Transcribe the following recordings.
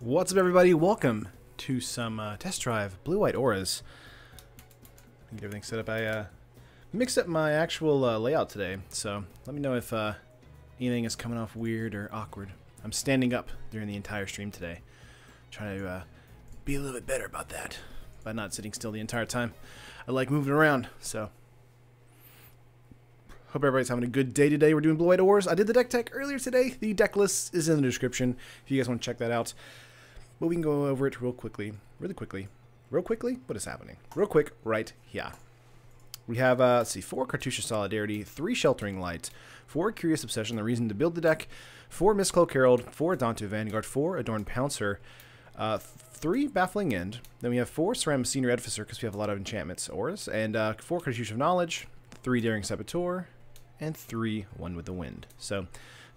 What's up, everybody? Welcome to some test drive blue-white auras. Get everything set up. I mixed up my actual layout today, so let me know if anything is coming off weird or awkward. I'm standing up during the entire stream today, trying to be a little bit better about that by not sitting still the entire time. I like moving around, so hope everybody's having a good day today. We're doing blue-white auras. I did the deck tech earlier today. The deck list is in the description if you guys want to check that out. But we can go over it real quickly. Real quickly? What is happening? Real quick, right here. We have, let's see, 4 Cartouche Solidarity, 3 Sheltering Light, 4 Curious Obsession, the reason to build the deck, 4 Mistcloak Herald, 4 Adonto Vanguard, 4 Adorned Pouncer, 3 Baffling End, then we have 4 Ceram Senior Edificer because we have a lot of enchantments, auras, and 4 Cartouche of Knowledge, 3 Daring Saboteur, and 3 One with the Wind. So,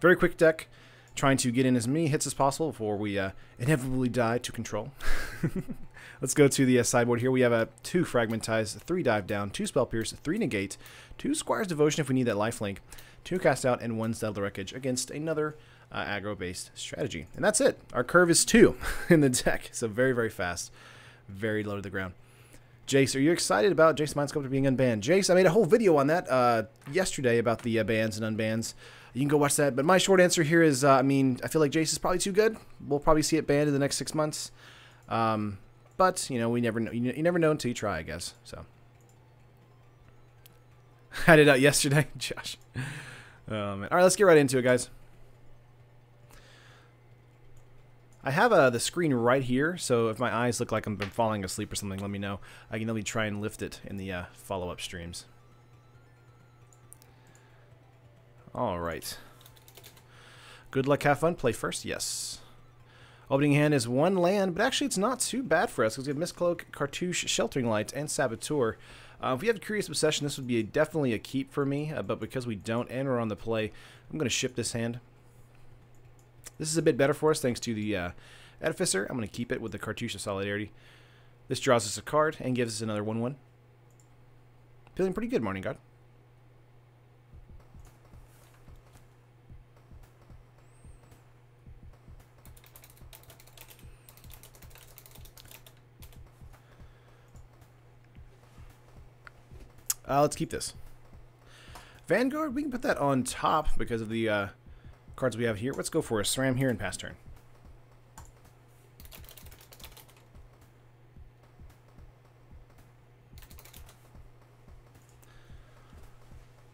very quick deck. Trying to get in as many hits as possible before we inevitably die to control. Let's go to the sideboard here. We have 2 Fragmentize, 3 Dive Down, 2 Spell Pierce, 3 Negate, 2 Squire's Devotion if we need that lifelink, 2 Cast Out, and 1 Settle the Wreckage against another aggro-based strategy. And that's it. Our curve is 2 in the deck, so very, very fast. Very low to the ground. Jace, are you excited about Jace Mindsculptor being unbanned? Jace, I made a whole video on that yesterday about the bans and unbans. You can go watch that. But my short answer here is, I mean, I feel like Jace is probably too good. We'll probably see it banned in the next 6 months. But, you know, we never know. You never know until you try, I guess. So, had it out yesterday, Josh. All right, let's get right into it, guys. I have the screen right here, so if my eyes look like I'm falling asleep or something, let me know. I can only try and lift it in the follow-up streams. All right. Good luck, have fun. Play first, yes. Opening hand is 1 land, but actually it's not too bad for us because we have Mistcloak, Cartouche, Sheltering Light, and Saboteur. If we have Curious Obsession, this would be definitely a keep for me, but because we don't and we're on the play, I'm going to ship this hand. This is a bit better for us thanks to the Edificer. I'm going to keep it with the Cartouche of Solidarity. This draws us a card and gives us another 1/1. Feeling pretty good, Morning God. Let's keep this. Vanguard, we can put that on top because of the cards we have here. Let's go for a Ceram here and pass turn.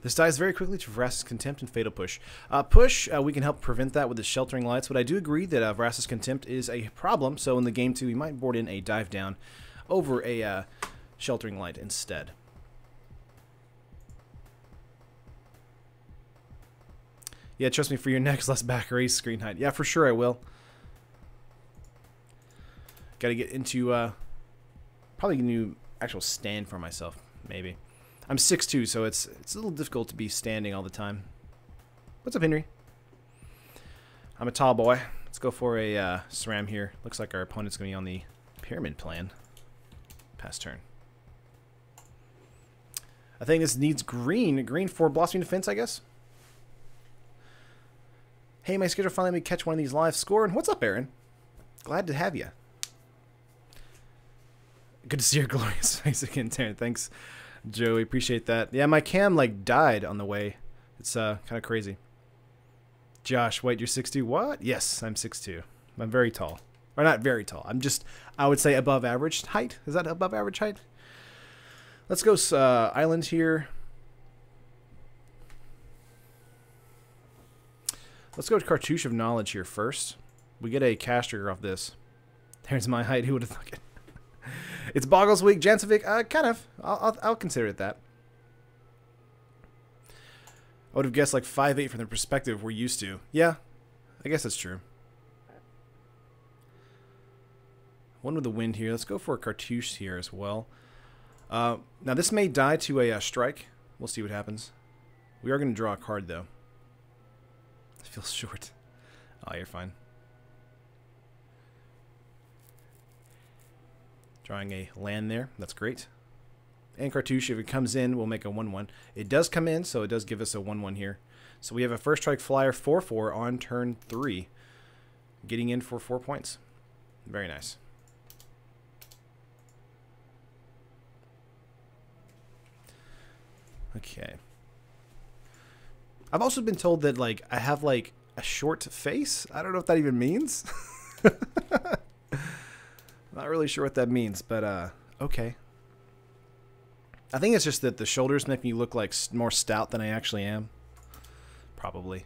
This dies very quickly to Vraska's Contempt and Fatal Push. We can help prevent that with the Sheltering Lights, but I do agree that Vraska's Contempt is a problem, so in the game 2 we might board in a Dive Down over a Sheltering Light instead. Yeah, trust me, for your next less back raise screen height. Yeah, for sure I will. Got to get into probably a new actual stand for myself, maybe. I'm 6'2", so it's a little difficult to be standing all the time. What's up, Henry? I'm a tall boy. Let's go for a Ceram here. Looks like our opponent's going to be on the Pyramid plan. Pass turn. I think this needs green. Green for Blossoming Defense, I guess. Hey, my schedule finally let me catch one of these live scoring. What's up, Aaron? Glad to have you. Good to see your glorious face again, Taryn. Thanks, Joey. Appreciate that. Yeah, my cam like died on the way. It's kind of crazy. Josh, wait, you're 6'2"? What? Yes, I'm 6'2". I'm very tall. Or not very tall. I'm just, I would say above average height. Is that above average height? Let's go Island here. Let's go to Cartouche of Knowledge here first. We get a cast trigger off this. There's my height. Who would have thought it? It's Boggles Week. Jansovic, kind of. I'll consider it that. I would have guessed like 5'8" from the perspective we're used to. Yeah, I guess that's true. One with the Wind here. Let's go for a Cartouche here as well. Now this may die to a strike. We'll see what happens. We are going to draw a card though. It feels short. Oh, you're fine. Drawing a land there. That's great. And Cartouche, if it comes in, we'll make a 1/1. It does come in, so it does give us a 1/1 here. So we have a first strike flyer 4/4 on turn 3. Getting in for 4 points. Very nice. Okay. I've also been told that, like, I have, like, a short face. I don't know what that even means. Not really sure what that means, but, okay. I think it's just that the shoulders make me look like more stout than I actually am. Probably.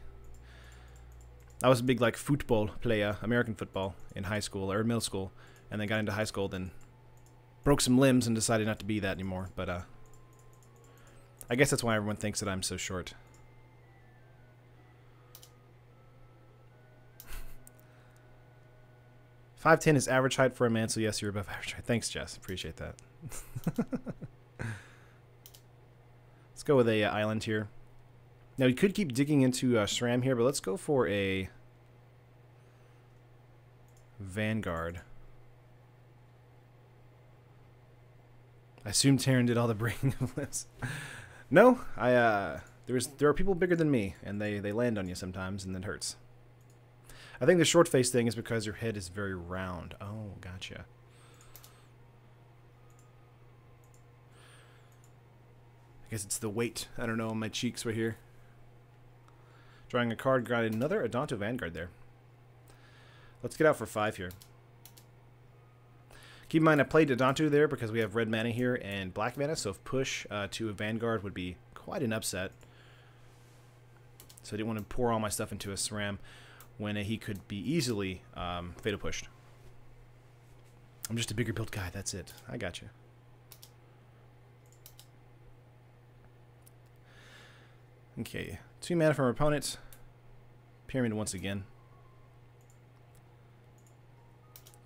I was a big, like, football player, American football, in high school, or middle school, and then got into high school, then broke some limbs and decided not to be that anymore, but, I guess that's why everyone thinks that I'm so short. "5'10" is average height for a man, so yes, you're above average height. Thanks, Jess. Appreciate that. Let's go with a island here. Now, we could keep digging into SRAM here, but let's go for a Vanguard. I assume Terran did all the breaking of limbs. No, there are people bigger than me, and they land on you sometimes, and it hurts. I think the short face thing is because your head is very round. Oh, gotcha. I guess it's the weight. I don't know, on my cheeks right here. Drawing a card, got another Adonto Vanguard there. Let's get out for 5 here. Keep in mind, I played Adonto there because we have red mana here and black mana, so if push to a Vanguard would be quite an upset. So I didn't want to pour all my stuff into a SRAM when he could be easily fatal pushed. I'm just a bigger build guy, that's it. I got you. Okay, 2 mana from our opponent. Pyramid once again.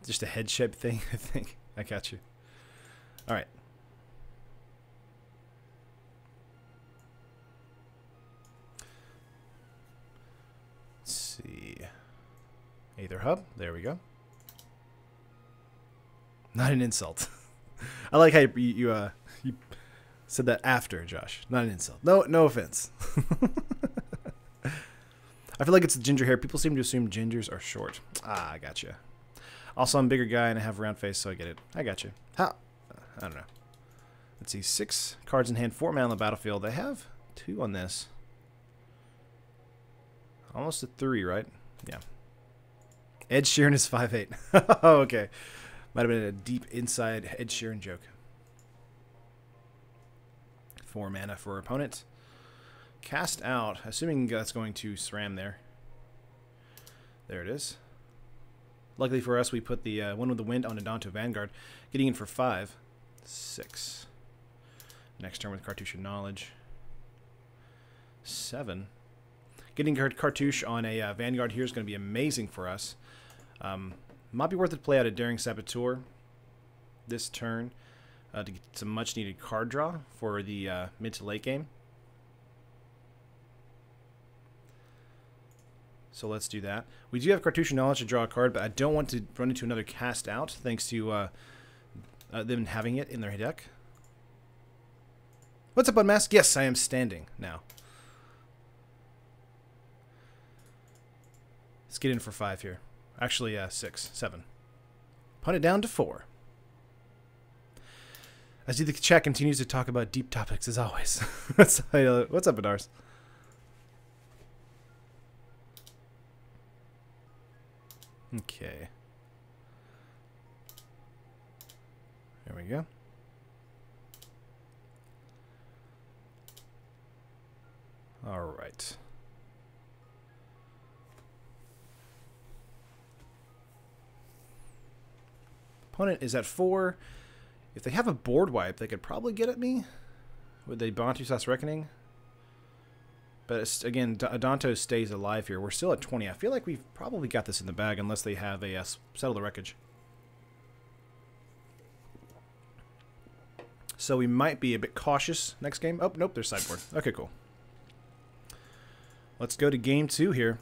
Just a head shape thing, I think. I got you. Alright. Let's see. Aether Hub. There we go. Not an insult. I like how you said that after, Josh. Not an insult. No offense. I feel like it's the ginger hair. People seem to assume gingers are short. Ah, I gotcha. Also, I'm a bigger guy and I have a round face, so I get it. I gotcha. How? I don't know. Let's see. 6 cards in hand, 4 mana on the battlefield. I have 2 on this. Almost a 3, right? Yeah. Ed Sheeran is 5'8". Oh, okay. Might have been a deep inside Ed Sheeran joke. 4 mana for our opponent. Cast out, assuming that's going to SRAM there. There it is. Luckily for us, we put the one with the wind on Adonto Vanguard, getting in for 5. 6. Next turn with Cartouche Knowledge. 7. Getting Cartouche on a Vanguard here is going to be amazing for us. Might be worth it to play out a Daring Saboteur this turn to get some much-needed card draw for the mid to late game. So let's do that. We do have Cartouche Knowledge to draw a card, but I don't want to run into another cast out thanks to them having it in their deck. What's up, Unmasked? Yes, I am standing now. Let's get in for 5 here. Actually, 6, 7. Punt it down to 4. As the chat continues to talk about deep topics, as always. What's up, Adars? Okay. There we go. All right. Opponent is at 4. If they have a board wipe, they could probably get at me with a Bantusas Reckoning. But it's, again, Adonto stays alive here. We're still at 20. I feel like we've probably got this in the bag unless they have a Settle the Wreckage. So we might be a bit cautious next game. Oh, nope, there's sideboard. Okay, cool. Let's go to game 2 here.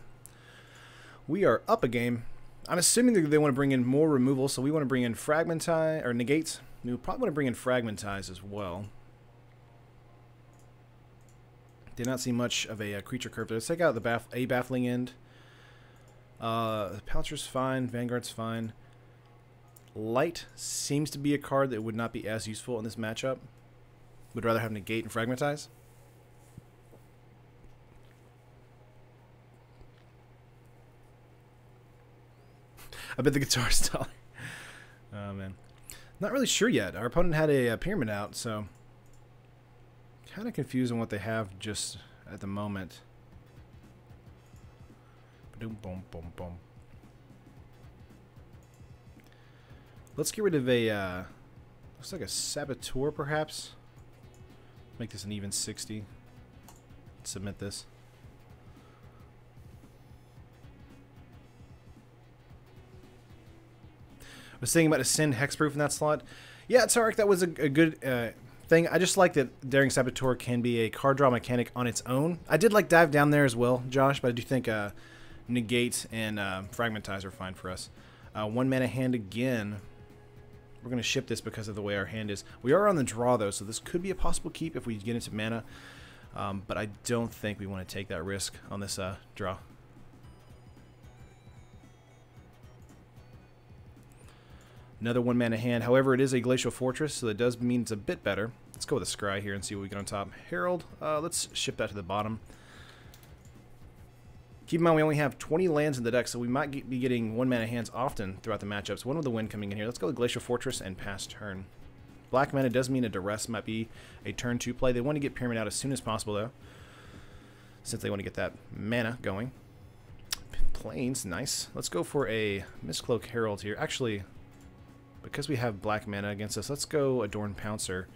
We are up a game. I'm assuming that they want to bring in more removal, so we want to bring in Fragmentize, or Negate. We probably want to bring in Fragmentize as well. Did not see much of a creature curve. Let's take out the Baffling End. Pouncer's fine. Vanguard's fine. Light seems to be a card that would not be as useful in this matchup. Would rather have negate and fragmentize. I bet the guitar's taller. Oh, man. Not really sure yet. Our opponent had a pyramid out, so kind of confused on what they have just at the moment. Boom, boom, boom, boom. Let's get rid of a, looks like a Saboteur, perhaps. Make this an even 60. Submit this. I was thinking about a send hexproof in that slot. Yeah, Tarek, that was a good thing. I just like that Daring Saboteur can be a card draw mechanic on its own. I did like Dive Down there as well, Josh, but I do think Negate and Fragmentize are fine for us. 1 mana hand again. We're going to ship this because of the way our hand is. We are on the draw, though, so this could be a possible keep if we get into mana. But I don't think we want to take that risk on this draw. Another 1 mana hand. However, it is a Glacial Fortress, so that does mean it's a bit better. Let's go with a Scry here and see what we get on top. Herald, let's ship that to the bottom. Keep in mind we only have 20 lands in the deck, so we might be getting 1 mana hands often throughout the matchups. One with the wind coming in here. Let's go with Glacial Fortress and pass turn. Black mana does mean a Duress might be a turn 2 play. They want to get Pyramid out as soon as possible, though, since they want to get that mana going. Plains, nice. Let's go for a Mistcloak Herald here. Actually, because we have black mana against us, let's go Adorn Pouncer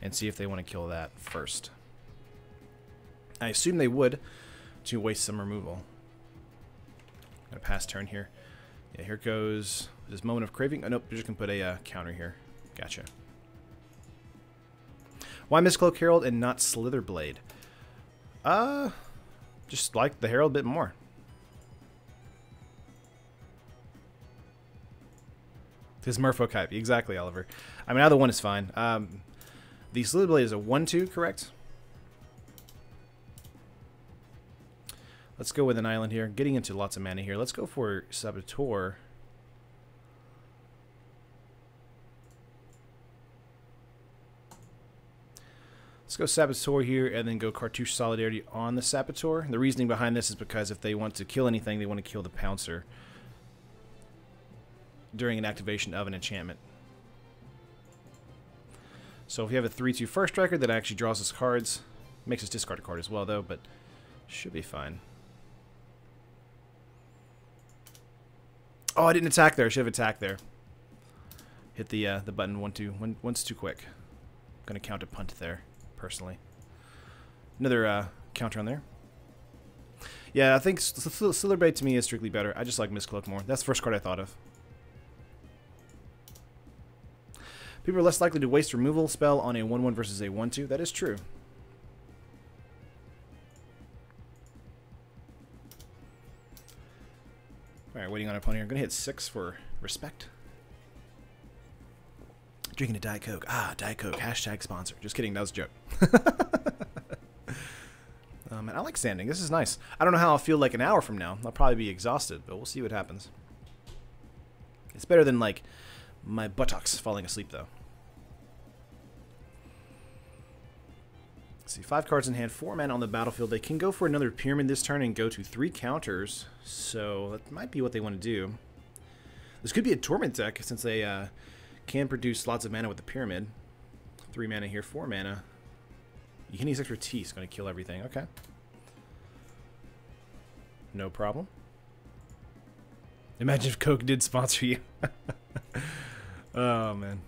and see if they want to kill that first. I assume they would, to waste some removal. Gonna pass turn here. Yeah, here goes this Moment of Craving. Oh, nope, we're just gonna put a counter here. Gotcha. Why Mistcloak Herald and not Slitherblade? Just like the Herald a bit more. This Merfolk hype, exactly, Oliver. I mean, either one is fine. The Slitherblade is a 1/2, correct? Let's go with an island here. Getting into lots of mana here. Let's go for Saboteur. Let's go Saboteur here and then go Cartouche Solidarity on the Saboteur. The reasoning behind this is because if they want to kill anything, they want to kill the Pouncer during an activation of an enchantment. So if you have a 3/2 first striker that actually draws us cards, makes us discard a card as well, though, but should be fine. Oh, I didn't attack there. I should have attacked there. Hit the button once too quick. Gonna count a punt there, personally. Another counter on there. Yeah, I think Slitherblade to me is strictly better. I just like Mistcloak more. That's the first card I thought of. People are less likely to waste removal spell on a 1/1 versus a 1/2. That is true. Alright, waiting on our opponent here. I'm going to hit 6 for respect. Drinking a Diet Coke. Ah, Diet Coke. Hashtag sponsor. Just kidding. That was a joke. Man, I like standing. This is nice. I don't know how I'll feel like an hour from now. I'll probably be exhausted, but we'll see what happens. It's better than, like, my buttocks falling asleep, though. Let's see, 5 cards in hand, 4 mana on the battlefield. They can go for another Pyramid this turn and go to 3 counters, so that might be what they want to do. This could be a Torment deck, since they can produce lots of mana with the Pyramid. 3 mana here, 4 mana. Yehini's Expertise is going to kill everything. Okay. No problem. Imagine if Coke did sponsor you. Oh, man.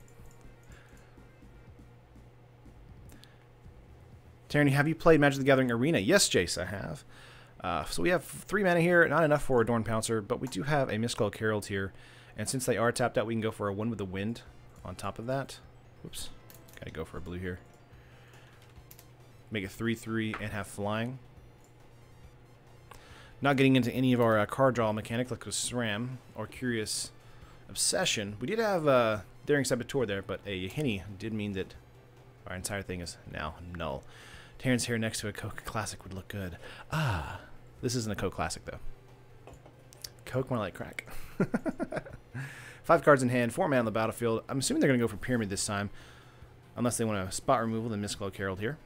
Tyranny, have you played Magic the Gathering Arena? Yes, Jace, I have. So we have 3 mana here, not enough for Adorn Pouncer, but we do have a Mistcloak Herald here. And since they are tapped out, we can go for a 1 with the wind on top of that. Oops. Gotta go for a blue here. Make it 3/3 and have flying. Not getting into any of our card draw mechanic like a SRAM or Curious Obsession. We did have Daring Saboteur there, but a Yehini did mean that our entire thing is now null. Terran's hair next to a Coke Classic would look good. Ah, this isn't a Coke Classic, though. Coke more like crack. 5 cards in hand, 4 mana on the battlefield. I'm assuming they're going to go for Pyramid this time. Unless they want a spot removal, then Mystical Herald here.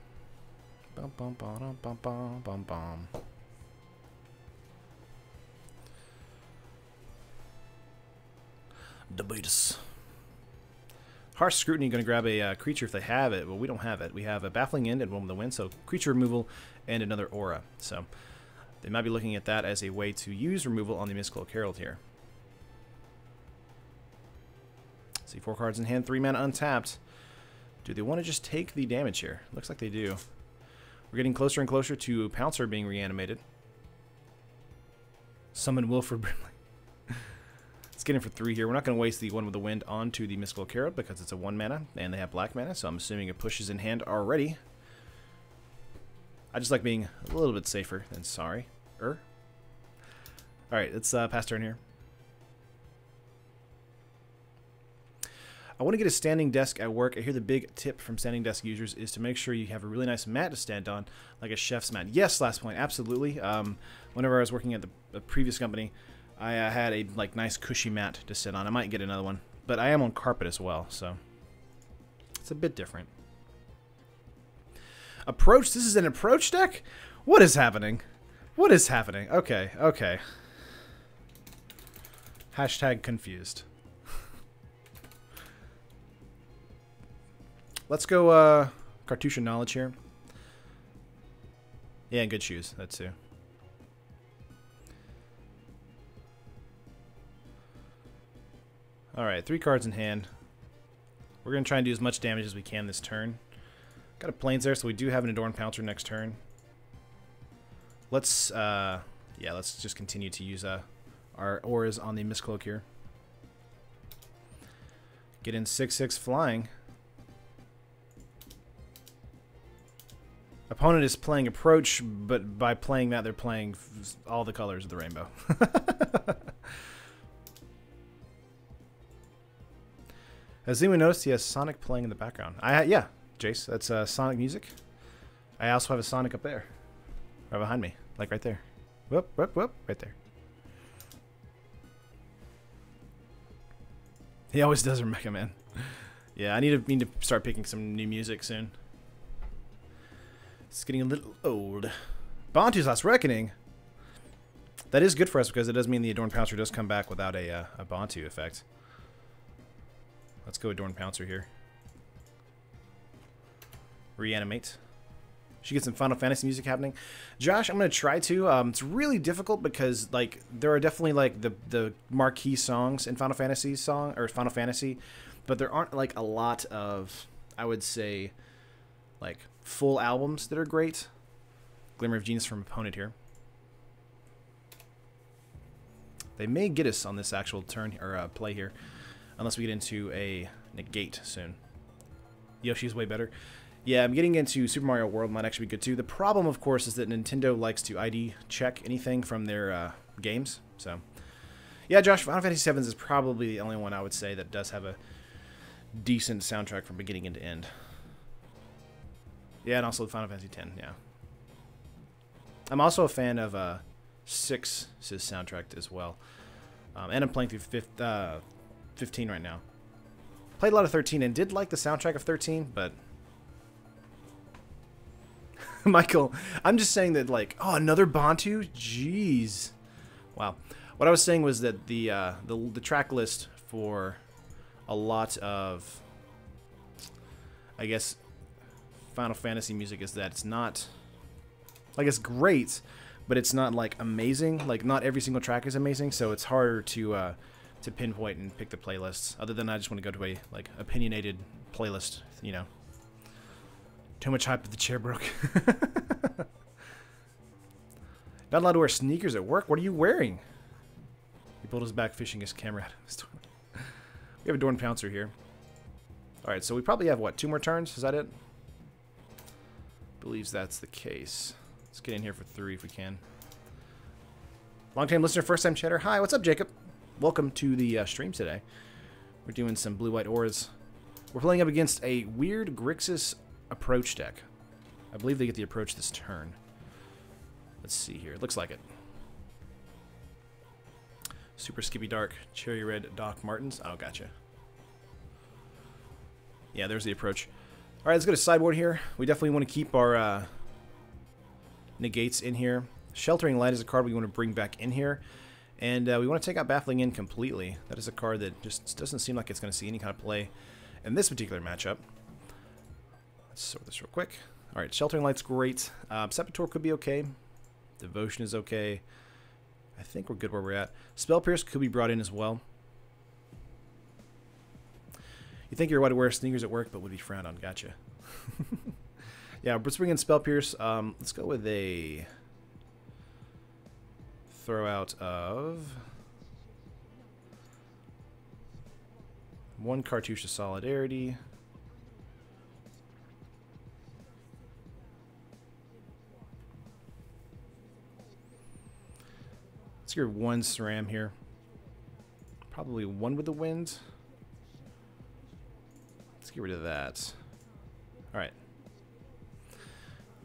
Bum, bum, bum, bum, bum, bum, bum. Debates. Harsh Scrutiny going to grab a creature if they have it. Well, we don't have it. We have a Baffling End and One with the Wind, so creature removal and another aura. So they might be looking at that as a way to use removal on the Mystical Herald here. See, 4 cards in hand, 3 mana untapped. Do they want to just take the damage here? Looks like they do. We're getting closer and closer to Pouncer being reanimated. Summon Wilford Brimley. Let's get in for 3 here. We're not going to waste the One with the Wind onto the Mystical Herald because it's a 1 mana and they have black mana, so I'm assuming it pushes in hand already. I just like being a little bit safer than sorry. Alright, let's pass turn here. I want to get a standing desk at work. I hear the big tip from standing desk users is to make sure you have a really nice mat to stand on, like a chef's mat. Yes, last point, absolutely. Whenever I was working at the previous company, I had a nice cushy mat to sit on. I might get another one, but I am on carpet as well, so it's a bit different. Approach. This is an approach deck? What is happening? What is happening? Okay, okay. Hashtag confused. Let's go Cartouche Knowledge here. Yeah, good shoes. That too. Alright, 3 cards in hand. We're going to try and do as much damage as we can this turn. Got a Plains there, so we do have an Adorned Pouncer next turn. Let's, yeah, let's just continue to use our auras on the Mistcloak here. Get in 6/6 flying. Opponent is playing Approach, but by playing that, they're playing all the colors of the rainbow. Has anyone noticed he has Sonic playing in the background? Yeah, Jace, that's Sonic music. I also have a Sonic up there, right behind me, like right there. Whoop, whoop, whoop, right there. He always does a Mega Man. Yeah, I need to start picking some new music soon. It's getting a little old. Bantu's Last Reckoning. That is good for us because it does mean the Adorned Pouncer does come back without a Bantu effect. Let's go Adorned Pouncer here. Reanimate. Should get some Final Fantasy music happening. Josh, I'm going to try to. It's really difficult because there are definitely the marquee songs in Final Fantasy but there aren't a lot of, I would say, full albums that are great. Glimmer of Genius from Opponent here. They may get us on this actual turn or play here, unless we get into a negate soon. Yoshi's way better. Yeah, I'm getting into Super Mario World might actually be good too. The problem, of course, is that Nintendo likes to ID check anything from their games. So, yeah, Josh, Final Fantasy VII is probably the only one I would say that does have a decent soundtrack from beginning to end. Yeah, and also Final Fantasy X, yeah. I'm also a fan of 6's soundtrack as well. And I'm playing through 15 right now. Played a lot of 13 and did like the soundtrack of 13, but... Michael, I'm just saying that, oh, another Bantu? Jeez. Wow. What I was saying was that the track list for a lot of, I guess, Final Fantasy music is that it's not, it's great, but it's not, amazing. Not every single track is amazing, so it's harder to pinpoint and pick the playlists, other than I just want to go to a, opinionated playlist, you know. Too much hype if the chair broke. Not allowed to wear sneakers at work? What are you wearing? He pulled his back fishing his camera out of his toilet. We have a Adorned Pouncer here. Alright, so we probably have, what, 2 more turns? Is that it? Believes that's the case. Let's get in here for 3 if we can. Long-time listener, first-time chatter. Hi, what's up, Jacob? Welcome to the stream today. We're doing some blue-white auras. We're playing up against a weird Grixis approach deck. I believe they get the approach this turn. Let's see here. It looks like it. Super Skippy Dark, Cherry Red, Doc Martens. Oh, gotcha. Yeah, there's the approach. All right, let's go to sideboard here. We definitely want to keep our negates in here. Sheltering Light is a card we want to bring back in here. And we want to take out Baffling In completely. That is a card that just doesn't seem like it's going to see any kind of play in this particular matchup. Let's sort this real quick. All right, Sheltering Light's great. Sepultura could be okay. Devotion is okay. I think we're good where we're at. Spell Pierce could be brought in as well. You think you're allowed to wear sneakers at work, but would be frowned on. Gotcha. Yeah, let's bring in Spell Pierce. Let's go with a throw out of 1 Cartouche of Solidarity. Let's get 1 SRAM here. Probably 1 with the wind. Let's get rid of that. Alright.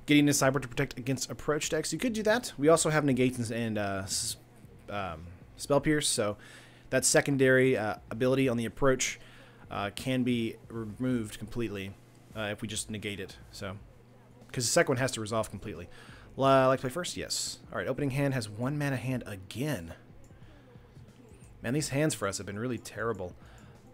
Getting the sideboard to protect against approach decks. You could do that. We also have negations and Spell Pierce, so that secondary ability on the approach can be removed completely if we just negate it. So, because the second one has to resolve completely. Like to play first? Yes. All right, opening hand has 1 mana hand again. Man, these hands for us have been really terrible.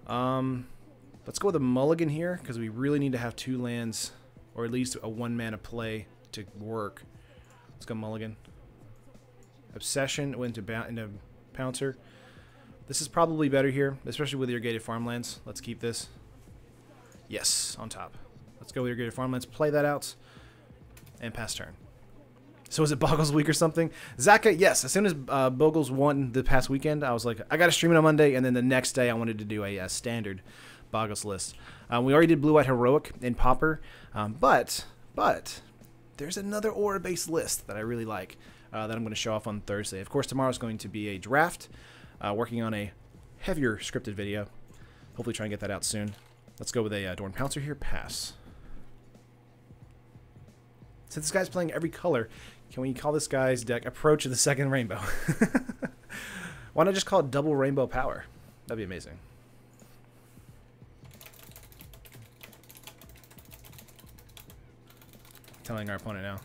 Let's go with a mulligan here, because we really need to have 2 lands, or at least a 1 mana play to work. Let's go mulligan. Obsession went into Pouncer. This is probably better here, especially with irrigated farmlands. Let's keep this. Yes, on top. Let's go with irrigated farmlands, play that out, and pass turn. So is it Boggles week or something? Zaka, yes. As soon as Boggles won the past weekend, I was like, I got to stream it on Monday, and then the next day I wanted to do a standard Boggles list. We already did Blue-White Heroic in Pauper, but there's another aura-based list that I really like that I'm going to show off on Thursday. Of course, tomorrow's going to be a draft, working on a heavier scripted video. Hopefully try and get that out soon. Let's go with a Dorn Pouncer here. Pass. Since this guy's playing every color, can we call this guy's deck Approach of the Second Rainbow? Why not just call it Double Rainbow Power? That'd be amazing. Telling our opponent now.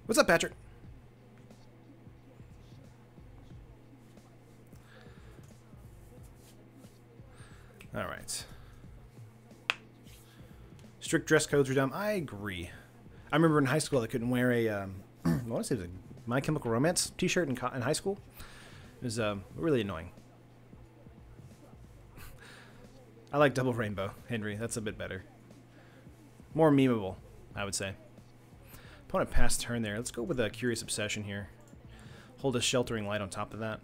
What's up, Patrick? All right. Strict dress codes are dumb. I agree. I remember in high school I couldn't wear a, I want to say it was a My Chemical Romance t-shirt in high school. It was really annoying. I like Double Rainbow, Henry. That's a bit better. More memeable, I would say. Opponent pass turn there. Let's go with a Curious Obsession here. Hold a Sheltering Light on top of that.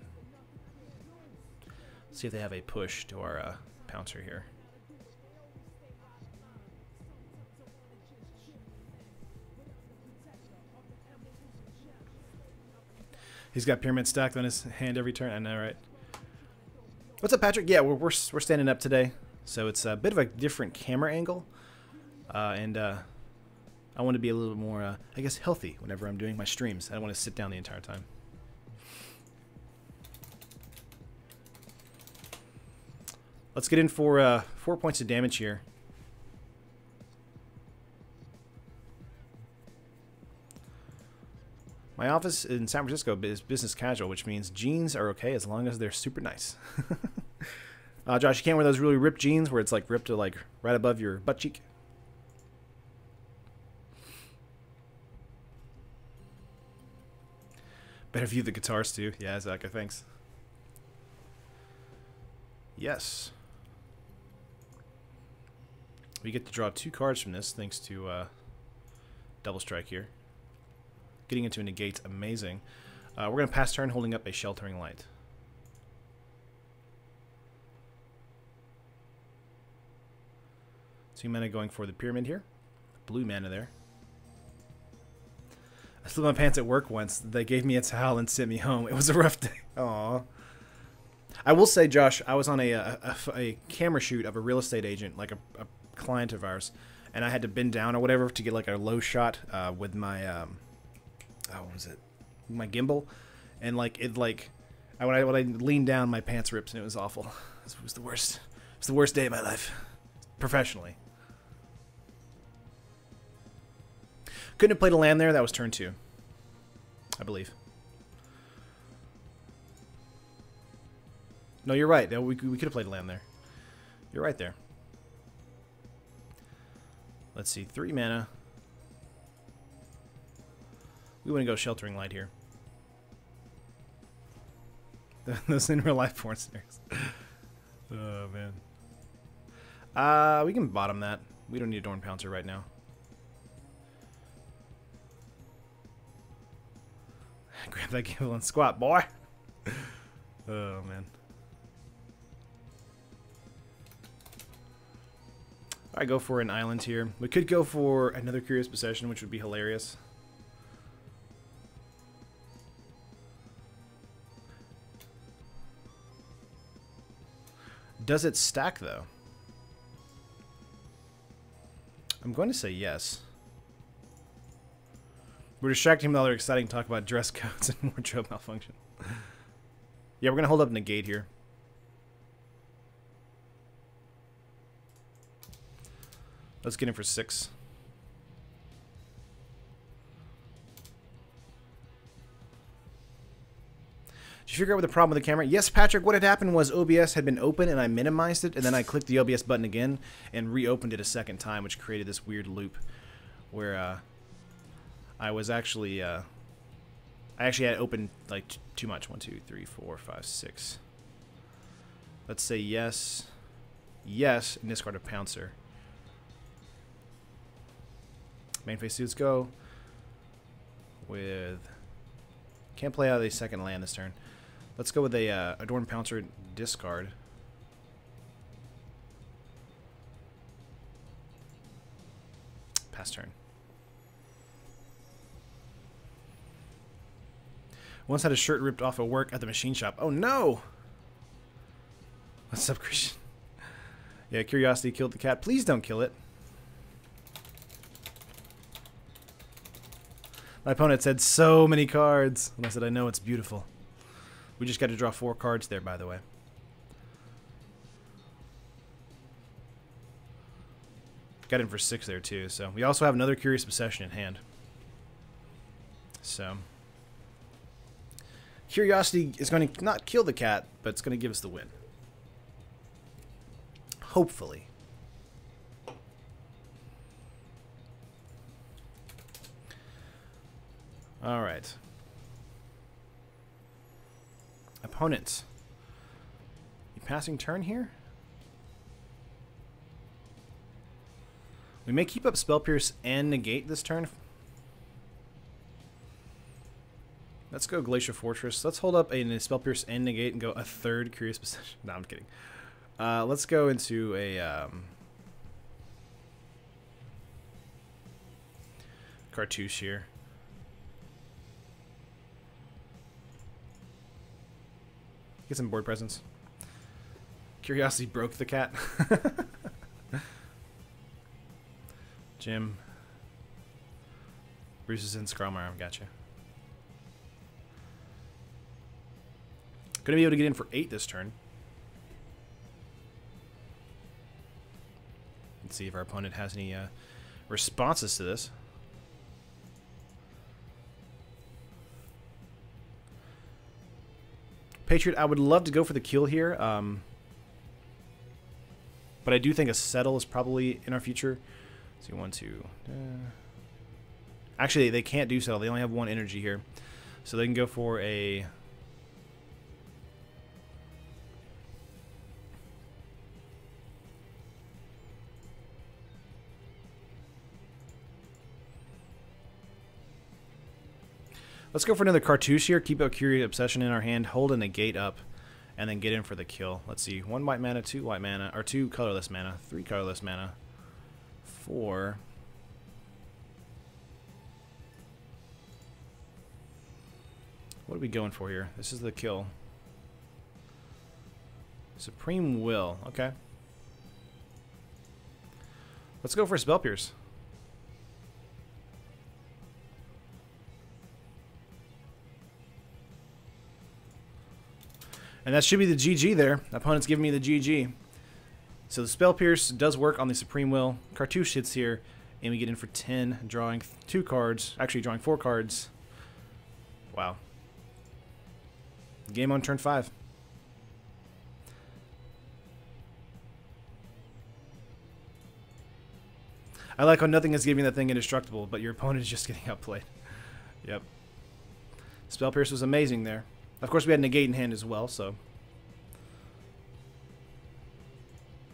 See if they have a push to our Pouncer here. He's got Pyramid stacked on his hand every turn. I know, right? What's up, Patrick? Yeah, we're standing up today, so it's a bit of a different camera angle, and I want to be a little more, I guess, healthy whenever I'm doing my streams. I don't want to sit down the entire time. Let's get in for 4 points of damage here. My office in San Francisco is business casual, which means jeans are okay as long as they're super nice. Josh, you can't wear those really ripped jeans where it's like ripped to like right above your butt cheek. Better view the guitars too. Yeah, Zaka, thanks. Yes. We get to draw 2 cards from this thanks to Double Strike here. Getting into a negate, amazing. We're going to pass turn holding up a Sheltering Light. 2 mana going for the Pyramid here. Blue mana there. I slipped my pants at work once. They gave me a towel and sent me home. It was a rough day. Aww. I will say, Josh, I was on a camera shoot of a real estate agent, like a client of ours, and I had to bend down or whatever to get like a low shot with my what was it? My gimbal, and like when I leaned down, my pants ripped, and it was awful. It was the worst. It was the worst day of my life, professionally. Couldn't have played a land there. That was turn 2, I believe. No, you're right. We could have played a land there. You're right there. Let's see. 3 mana. We want to go Sheltering Light here. Those in real life porn stairs. Oh, man. We can bottom that. We don't need a Dorn Pouncer right now. Grab that gimbal and squat, boy. Oh, man. I go for an island here. We could go for another Curious Possession, which would be hilarious. Does it stack, though? I'm going to say yes. We're distracting him with other exciting talk about dress codes and wardrobe malfunction. Yeah, we're going to hold up Negate here. Let's get him for 6. Did you figure out what the problem with the camera? Yes, Patrick, what had happened was OBS had been open and I minimized it, and then I clicked the OBS button again and reopened it a second time, which created this weird loop where I was actually I actually had opened like too much. 1, 2, 3, 4, 5, 6. Let's say yes. Yes, and discard a Pouncer. Main phase suits go with... Can't play out of the second land this turn. Let's go with a Adorn Pouncer discard. Pass turn. Once had a shirt ripped off at work at the machine shop. Oh no! What's up, Christian? Yeah, Curiosity killed the cat. Please don't kill it. My opponent said so many cards. And I said, I know, it's beautiful. We just got to draw 4 cards there, by the way. Got in for 6 there, too. So we also have another Curious Possession in hand. So Curiosity is going to not kill the cat, but it's going to give us the win. Hopefully. All right. Opponent. You passing turn here? We may keep up Spell Pierce and Negate this turn. Let's go Glacial Fortress. Let's hold up a Spell Pierce and Negate and go a 3rd Curious Possession. No, I'm kidding. Let's go into a Cartouche here. Get some board presence. Curiosity broke the cat. Jim. Bruce is in Scrum-Arm. Gotcha. Gonna be able to get in for 8 this turn. Let's see if our opponent has any responses to this. Patriot, I would love to go for the kill here, but I do think a settle is probably in our future. Let's see, 1, 2. Actually, they can't do settle. They only have 1 energy here, so they can go for a... Let's go for another Cartouche here. Keep a Curious Obsession in our hand. Hold a Negate up. And then get in for the kill. Let's see. 1 white mana, 2 white mana. Or 2 colorless mana. 3 colorless mana. 4. What are we going for here? This is the kill. Supreme Will. Okay. Let's go for a Spell Pierce. And that should be the GG there. Opponent's giving me the GG. So the Spell Pierce does work on the Supreme Will. Cartouche hits here, and we get in for 10, drawing 2 cards. Actually, drawing 4 cards. Wow. Game on turn 5. I like how nothing is giving that thing indestructible, but your opponent is just getting outplayed. Yep. Spell Pierce was amazing there. Of course, we had Negate in hand as well, so...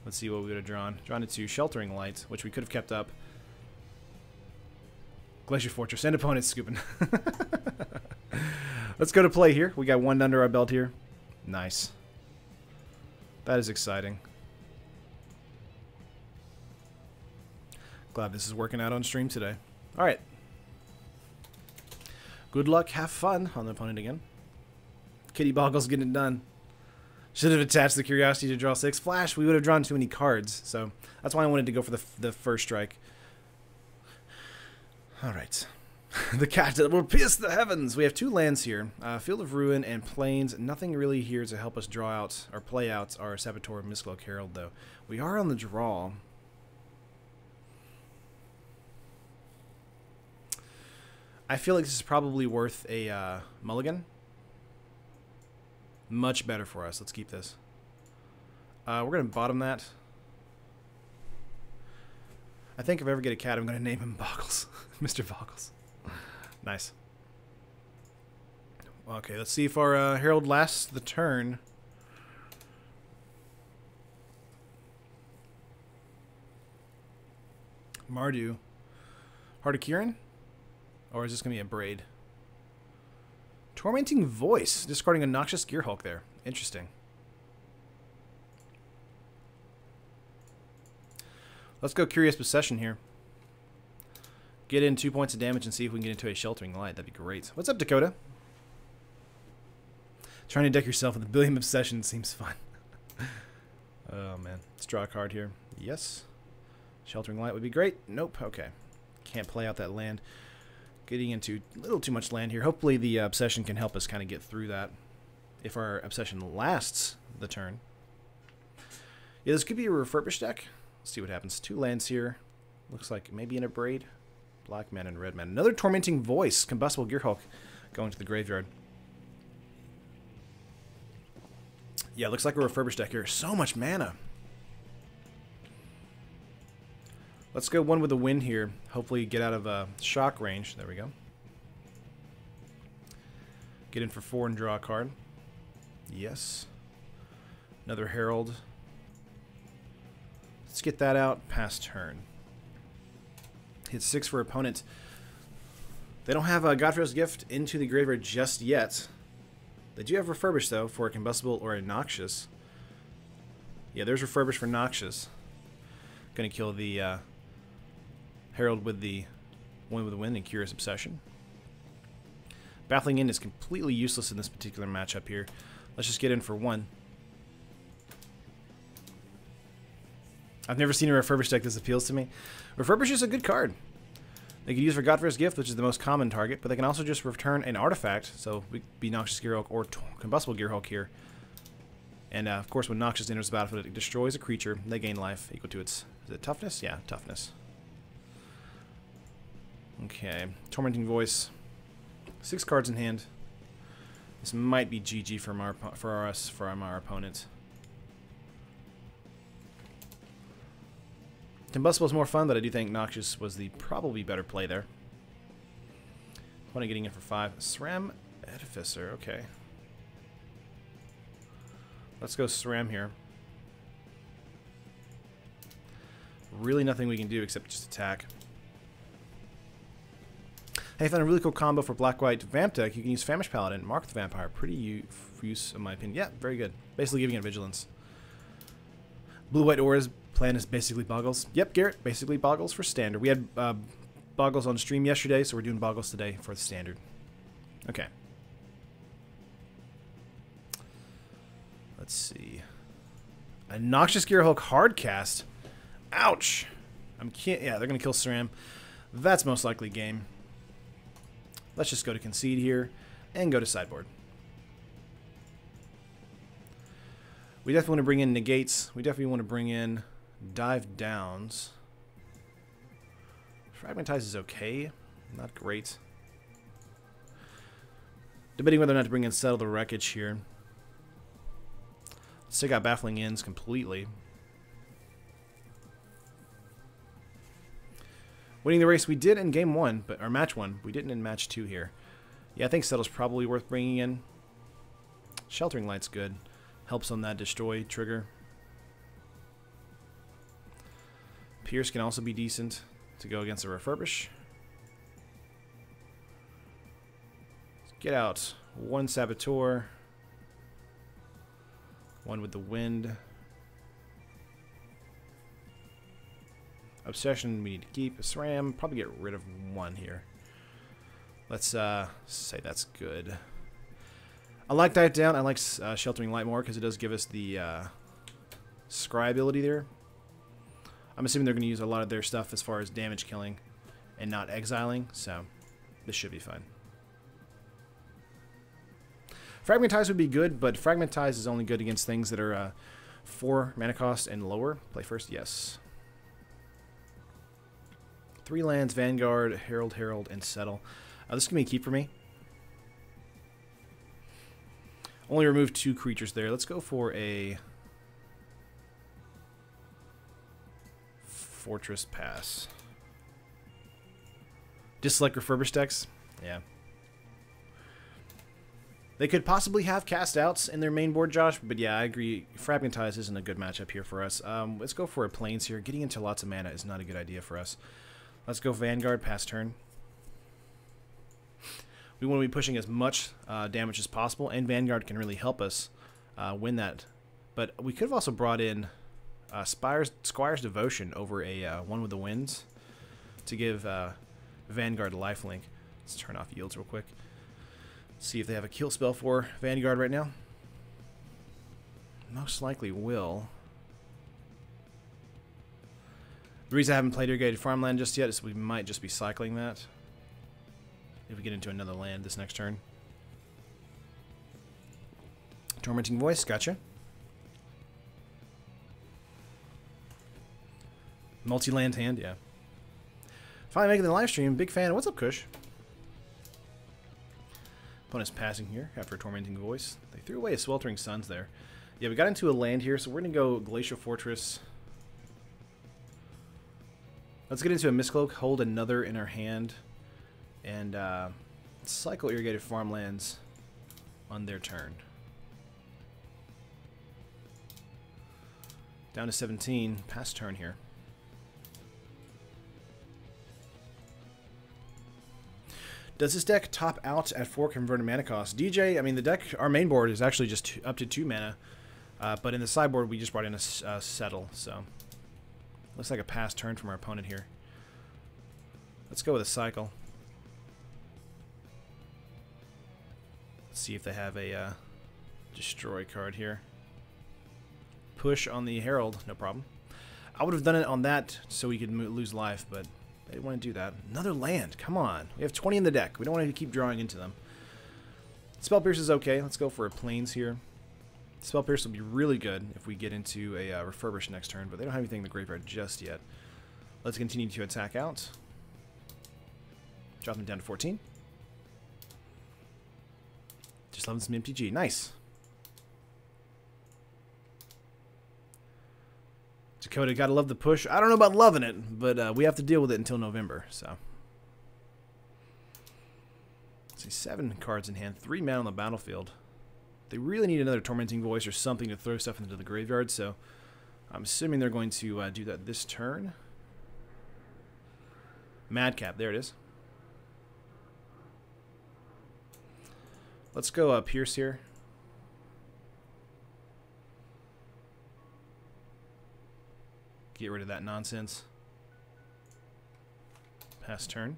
Let's see what we would have drawn. Drawn it to Sheltering Light, which we could have kept up. Glacier Fortress, and opponent's scooping. Let's go to play here. We got 1 under our belt here. Nice. That is exciting. Glad this is working out on stream today. Alright. Good luck, have fun on the opponent again. Kitty Boggle's getting it done. Should have attached the Curiosity to draw 6. Flash, we would have drawn too many cards. So that's why I wanted to go for the first strike. Alright. The cat that will pierce the heavens. We have 2 lands here. Field of Ruin and Plains. Nothing really here to help us draw out or play out our Saboteur Mistcloak Herald, though. We are on the draw. I feel like this is probably worth a mulligan. Much better for us. Let's keep this. We're going to bottom that. I think if I ever get a cat, I'm going to name him Boggles. Mr. Boggles. Nice. Okay, let's see if our Herald lasts the turn. Mardu. Heart of Kieran? Or is this going to be a Braid? Tormenting Voice. Discarding a Noxious Gearhulk there. Interesting. Let's go Curious Possession here. Get in 2 points of damage and see if we can get into a Sheltering Light. That'd be great. What's up, Dakota? Trying to deck yourself with a billion Obsession seems fun. Oh, man. Let's draw a card here. Yes. Sheltering Light would be great. Nope. Okay. Can't play out that land. Getting into a little too much land here. Hopefully the Obsession can help us kind of get through that. If our Obsession lasts the turn. Yeah, this could be a refurbished deck. Let's see what happens. 2 lands here. Looks like maybe in a Braid. Black mana and red mana. Another Tormenting Voice. Combustible Gearhulk going to the graveyard. Yeah, looks like a refurbished deck here. So much mana. Let's go 1 with a win here. Hopefully get out of shock range. There we go. Get in for 4 and draw a card. Yes. Another Herald. Let's get that out. Pass turn. Hit 6 for opponent. They don't have a Godfrey's Gift into the graveyard just yet. They do have Refurbish, though, for a Combustible or a Noxious. Yeah, there's Refurbish for Noxious. Gonna kill the Herald with the 1 with a win and Curious Obsession. Baffling End is completely useless in this particular matchup here. Let's just get in for 1. I've never seen a Refurbish deck this appeals to me. Refurbish is a good card. They could use for Godfrey's Gift, which is the most common target, but they can also just return an artifact, so we could be Noxious Gearhulk or Combustible Gearhulk here. And of course, when Noxious enters the battlefield, it destroys a creature. They gain life equal to its, is it toughness? Yeah, toughness. Okay, Tormenting Voice. 6 cards in hand. This might be GG from our opponent. Combustible is more fun, but I do think Noxious was the probably better play there. Opponent getting in for 5. SRAM Edificer, okay. Let's go SRAM here. Really nothing we can do except just attack. Hey, I found a really cool combo for Black-White Vamp deck. You can use Famished Paladin, Mark the Vampire. Pretty use, in my opinion. Yeah, very good. Basically giving it Vigilance. Blue-White Aura's plan is basically Boggles. Yep, Garrett, basically Boggles for Standard. We had Boggles on stream yesterday, so we're doing Boggles today for the Standard. Okay. Let's see. A Noxious Gearhulk Hardcast. Ouch! Yeah, they're going to kill SRAM. That's most likely game. Let's just go to concede here and go to sideboard. We definitely want to bring in negates. We definitely want to bring in dive downs. Fragmentize is okay. Not great. Debating whether or not to bring in Settle the Wreckage here. Let's take out Baffling Ends completely. Winning the race we did in game 1, or match 1. We didn't in match 2 here. Yeah, I think Settle's probably worth bringing in. Sheltering Light's good. Helps on that destroy trigger. Pierce can also be decent to go against a refurbish. Get out one Saboteur. One with the wind. Obsession we need to keep. A SRAM. Probably get rid of one here. Let's say that's good. I like Dive Down. I like Sheltering Light more because it does give us the Scry ability there. I'm assuming they're going to use a lot of their stuff as far as damage killing and not exiling, so this should be fine. Fragmentize would be good, but Fragmentize is only good against things that are 4 mana cost and lower. Play first, yes. 3 lands, Vanguard, Herald, and Settle. This can be a keep for me. Only remove 2 creatures there. Let's go for a Fortress Pass. Dislike Refurbished decks? Yeah. They could possibly have cast outs in their main board, Josh, but yeah, I agree. Fragmentize isn't a good matchup here for us. Let's go for a Plains here. Getting into lots of mana is not a good idea for us. Let's go Vanguard, pass turn. We want to be pushing as much damage as possible, and Vanguard can really help us win that. But we could have also brought in Squire's Devotion over a one with the winds to give Vanguard a lifelink. Let's turn off yields real quick. See if they have a kill spell for Vanguard right now. Most likely will. The reason I haven't played Irrigated Farmland just yet is we might just be cycling that if we get into another land this next turn. Tormenting Voice, gotcha. Multi-land hand, yeah. Finally making the live stream. Big fan. What's up, Kush? Opponent's passing here after a Tormenting Voice. They threw away a Sweltering Suns there. Yeah, we got into a land here, so we're going to go Glacial Fortress. Let's get into a Mistcloak, hold another in our hand, and cycle Irrigated Farmlands on their turn. Down to 17, pass turn here. Does this deck top out at 4 converted mana cost? DJ, I mean, the deck, our main board is actually just up to 2 mana, but in the sideboard we just brought in a Settle, so looks like a pass turn from our opponent here. Let's go with a cycle. Let's see if they have a destroy card here. Push on the Herald, no problem. I would have done it on that so we could lose life, but they didn't want to do that. Another land, come on. We have 20 in the deck. We don't want to keep drawing into them. Spell Pierce is okay. Let's go for a Plains here. Spell Pierce will be really good if we get into a Refurbish next turn, but they don't have anything in the graveyard just yet. Let's continue to attack out. Drop them down to 14. Just loving some MTG. Nice. Dakota, gotta love the push. I don't know about loving it, but we have to deal with it until November, so. Let's see, 7 cards in hand, 3 mana on the battlefield. They really need another Tormenting Voice or something to throw stuff into the graveyard, so I'm assuming they're going to do that this turn. Madcap, there it is. Let's go Pierce here. Get rid of that nonsense. Pass turn.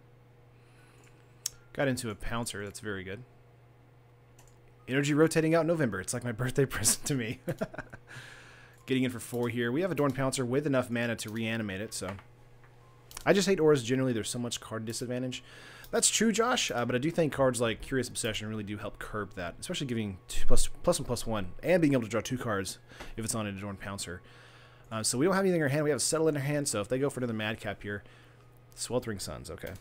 Got into a Pouncer, that's very good. Energy rotating out in November. It's like my birthday present to me. Getting in for 4 here. We have a Dorn Pouncer with enough mana to reanimate it, so I just hate auras generally. There's so much card disadvantage. That's true, Josh, but I do think cards like Curious Obsession really do help curb that, especially giving +1/+1, and being able to draw 2 cards if it's on an Adorned Pouncer. So we don't have anything in our hand. We have a Settle in our hand, so if they go for another Madcap here, Sweltering Suns, okay.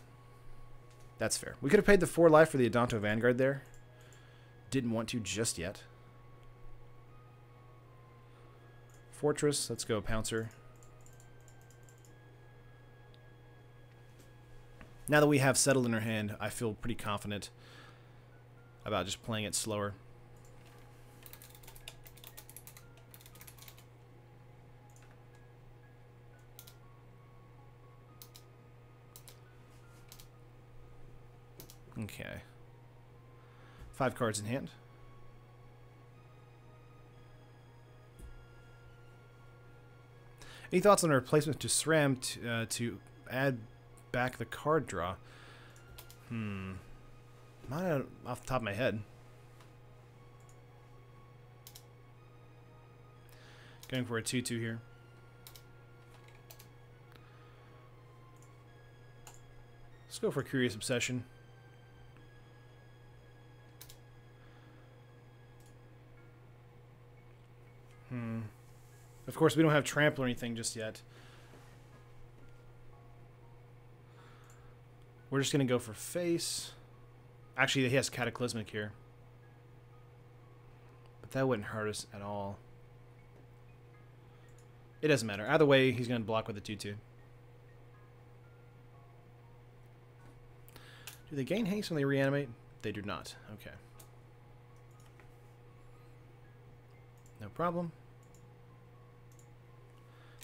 That's fair. We could have paid the 4 life for the Adanto Vanguard there. Didn't want to just yet. Fortress, let's go Pouncer. Now that we have Settled in our hand, I feel pretty confident about just playing it slower. Okay. 5 cards in hand. Any thoughts on a replacement to SRAM to add back the card draw? Not off the top of my head. Going for a 2/2 here. Let's go for Curious Obsession. Of course, we don't have Trample or anything just yet. We're just going to go for face. Actually, he has Cataclysmic here. But that wouldn't hurt us at all. It doesn't matter. Either way, he's going to block with a 2/2. Do they gain haste when they reanimate? They do not. Okay. No problem.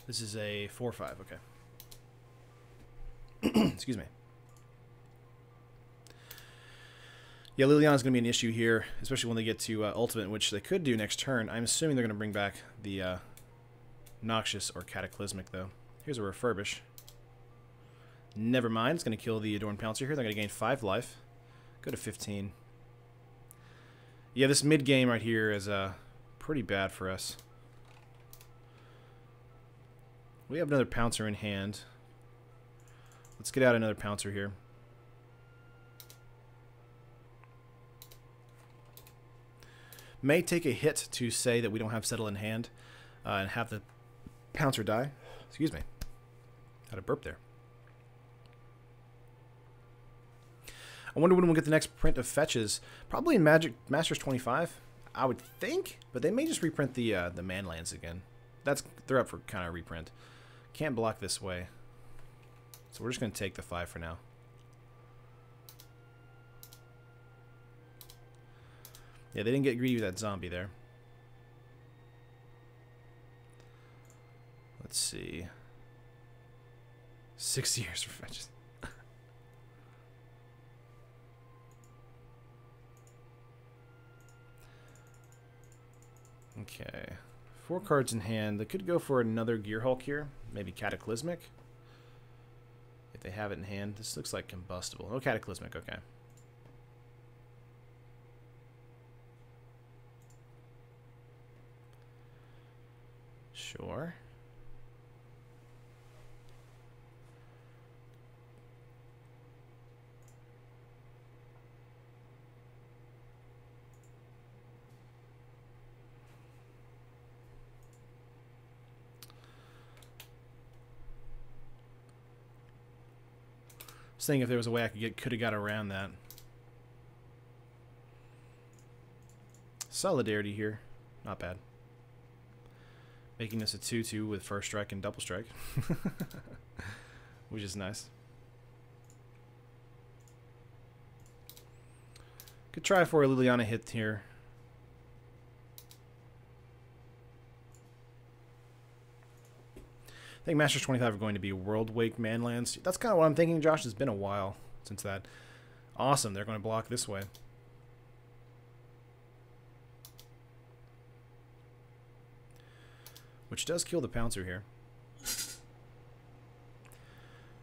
This is a 4/5. Okay. Excuse me. Yeah, Liliana's going to be an issue here, especially when they get to Ultimate, which they could do next turn. I'm assuming they're going to bring back the Noxious or Cataclysmic, though. Here's a Refurbish. Never mind. It's going to kill the Adorned Pouncer here. They're going to gain 5 life. Go to 15. Yeah, this mid-game right here is pretty bad for us. We have another Pouncer in hand. Let's get out another Pouncer here. May take a hit to say that we don't have Settle in hand and have the Pouncer die. Excuse me. Had a burp there. I wonder when we'll get the next print of Fetches. Probably in Magic Masters 25, I would think. But they may just reprint the Manlands again. They're up for kind of reprint. Can't block this way. So we're just going to take the 5 for now. Yeah, they didn't get greedy with that zombie there. Let's see. 6 years for Fetches. Okay. 4 cards in hand. They could go for another Gearhulk here. Maybe Cataclysmic. If they have it in hand. This looks like Combustible. Oh, Cataclysmic. Okay. Sure. Saying if there was a way I could have got around that. Solidarity here, not bad. Making this a 2/2 with first strike and double strike, which is nice. Could try for a Liliana hit here. I think Masters 25 are going to be World Wake Manlands. That's kind of what I'm thinking, Josh. It's been a while since that. Awesome. They're going to block this way. Which does kill the Pouncer here.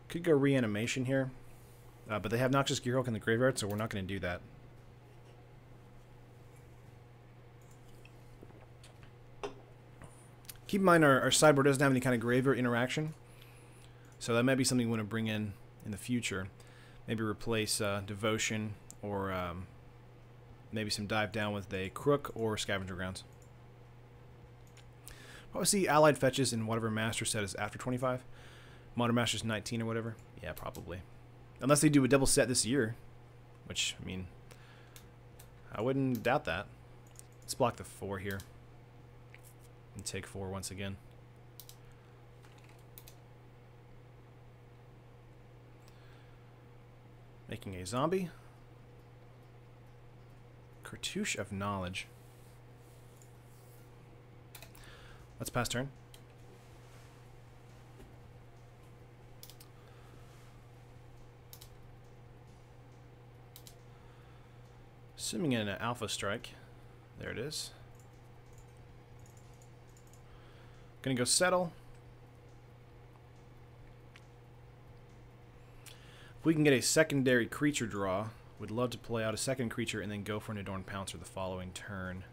Could go Reanimation here. But they have Noxious Gearhulk in the graveyard, so we're not going to do that. Keep in mind our sideboard doesn't have any kind of graveyard interaction. So that might be something you want to bring in the future. Maybe replace Devotion or maybe some Dive Down with a Crook or Scavenger Grounds. Probably see Allied Fetches in whatever Master set is after 25. Modern Master's 19 or whatever. Yeah, probably. Unless they do a double set this year. Which, I mean, I wouldn't doubt that. Let's block the 4 here. And take 4 once again. Making a zombie. Cartouche of Knowledge. Let's pass turn. Assuming in an Alpha Strike. There it is. Gonna go settle. If we can get a secondary creature draw, we'd love to play out a second creature and then go for an Adorned Pouncer the following turn.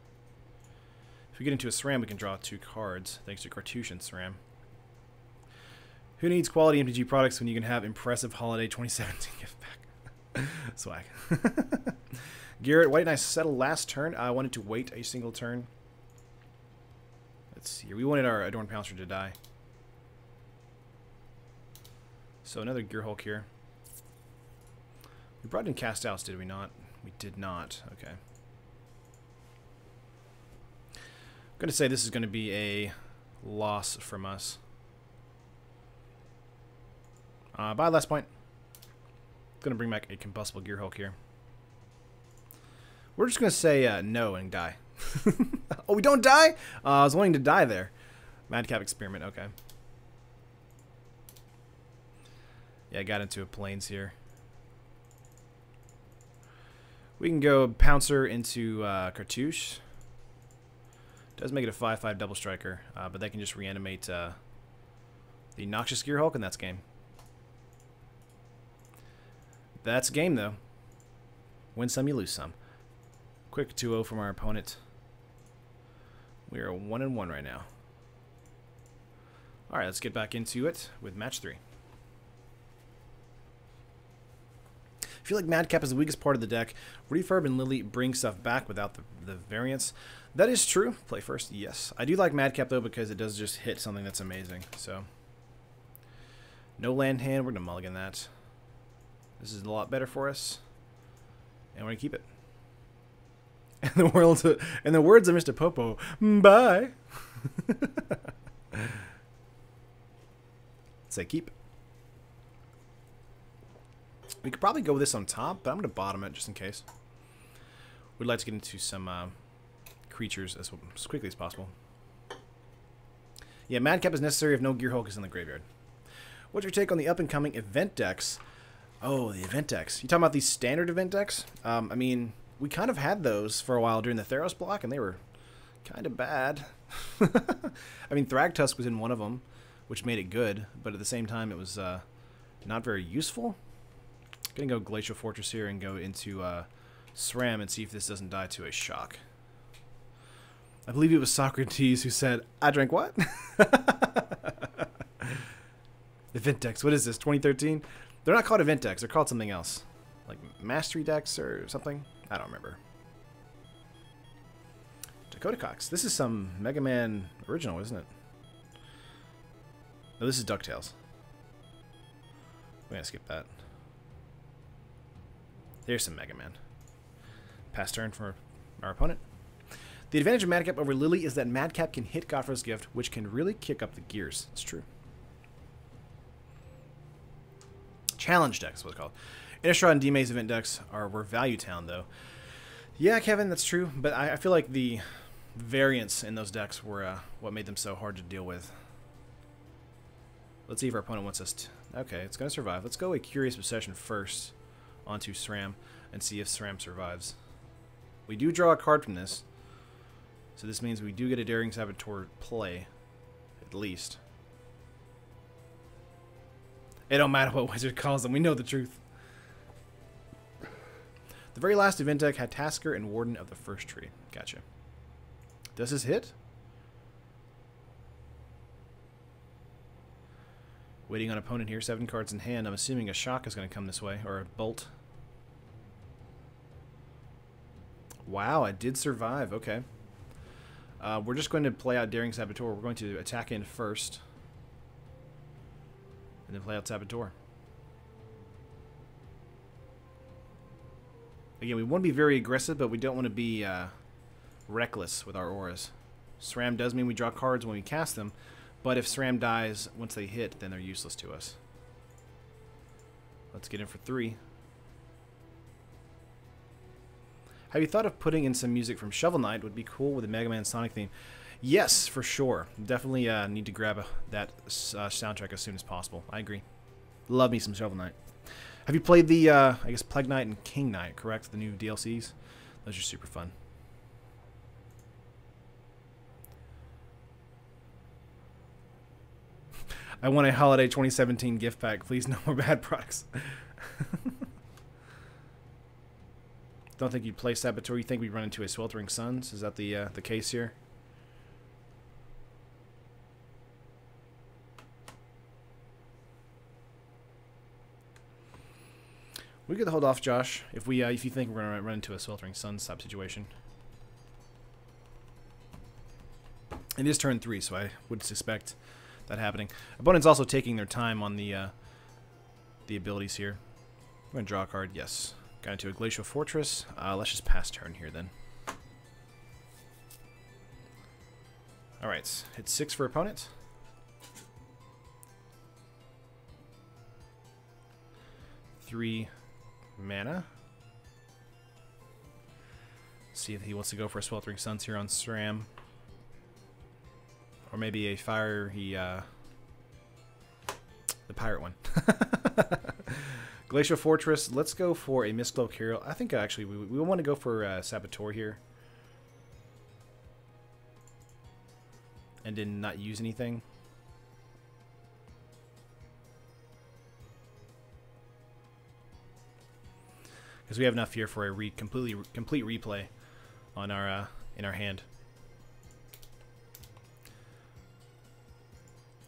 If we get into a SRAM, we can draw 2 cards, thanks to Cartouche and SRAM. Who needs quality MTG products when you can have impressive Holiday 2017 gift back? Swag. Garrett, why didn't I settle last turn? I wanted to wait a single turn. Let's see here. We wanted our Adorned Pouncer to die. So another Gear Hulk here. We brought in Cast Outs, did we not? We did not. Okay. I'm going to say this is going to be a loss from us. Bye, last point. Going to bring back a Combustible Gear Hulk here. We're just going to say no and die. Oh, we don't die? I was wanting to die there. Madcap Experiment, okay. Yeah, I got into a Plains here. We can go Pouncer into Cartouche. Does make it a 5/5 double striker, but they can just reanimate the Noxious Gear Hulk, and that's game. That's game, though. Win some, you lose some. Quick 2-0 from our opponent. We are 1-1 right now. Alright, let's get back into it with match 3. I feel like Madcap is the weakest part of the deck. Refurb and Lily bring stuff back without the variance. That is true. Play first, yes. I do like Madcap, though, because it does just hit something that's amazing. So, no land hand. We're going to mulligan that. This is a lot better for us. And we're going to keep it. In the words of Mr. Popo, bye. Say keep. We could probably go with this on top, but I'm going to bottom it just in case. We'd like to get into some creatures as quickly as possible. Yeah, Madcap is necessary if no Gear Hulk is in the graveyard. What's your take on the up-and-coming event decks? Oh, the event decks. You talking about these standard event decks? I mean, we kind of had those for a while during the Theros block, and they were kind of bad. I mean, Thragtusk was in one of them, which made it good, but at the same time, it was not very useful. Gonna go Glacial Fortress here and go into SRAM and see if this doesn't die to a shock. I believe it was Socrates who said, I drank what? Event decks. What is this, 2013? They're not called event decks. They're called something else. Like Mastery decks or something? I don't remember. Dakota Cox. This is some Mega Man original, isn't it? No, this is DuckTales. We're going to skip that. Here's some Mega Man. Pass turn for our opponent. The advantage of Madcap over Lily is that Madcap can hit Godfrey's Gift, which can really kick up the gears. It's true. Challenge decks, what it's called. Innistrad and D-Maze event decks were Value Town, though. Yeah, Kevin, that's true, but I feel like the variants in those decks were what made them so hard to deal with. Let's see if our opponent wants us to... Okay, it's going to survive. Let's go a Curious Obsession first onto SRAM and see if SRAM survives. We do draw a card from this, so this means we do get a Daring Saboteur play, at least. It don't matter what Wizard calls them, we know the truth. The very last event deck had Tasker and Warden of the First Tree. Gotcha. Does this hit? Waiting on opponent here. 7 cards in hand. I'm assuming a shock is going to come this way. Or a bolt. Wow, I did survive. Okay. We're just going to play out Daring Saboteur. We're going to attack in first. And then play out Saboteur. Again, we want to be very aggressive, but we don't want to be reckless with our auras. SRAM does mean we draw cards when we cast them, but if SRAM dies once they hit, then they're useless to us. Let's get in for 3. Have you thought of putting in some music from Shovel Knight? Would be cool with a Mega Man Sonic theme. Yes, for sure. Definitely need to grab that soundtrack as soon as possible. I agree. Love me some Shovel Knight. Have you played the, I guess, Plague Knight and King Knight, correct? The new DLCs? Those are super fun. I want a Holiday 2017 gift pack. Please, no more bad products. Don't think you'd play Saboteur. You think we'd run into a Sweltering Suns? Is that the case here? We could hold off, Josh, if you think we're gonna run into a Sweltering Suns type situation. It is turn 3, so I would suspect that happening. Opponent's also taking their time on the abilities here. We're gonna draw a card. Yes. Got into a Glacial Fortress. Let's just pass turn here then. Alright, hit 6 for opponent. Three mana. See if he wants to go for a Sweltering Suns here on SRAM. Or maybe a fire, the pirate one. Glacial Fortress. Let's go for a Mistcloak Hero. I think actually we want to go for Saboteur here. And then not use anything. Because we have enough here for a complete replay on our in our hand.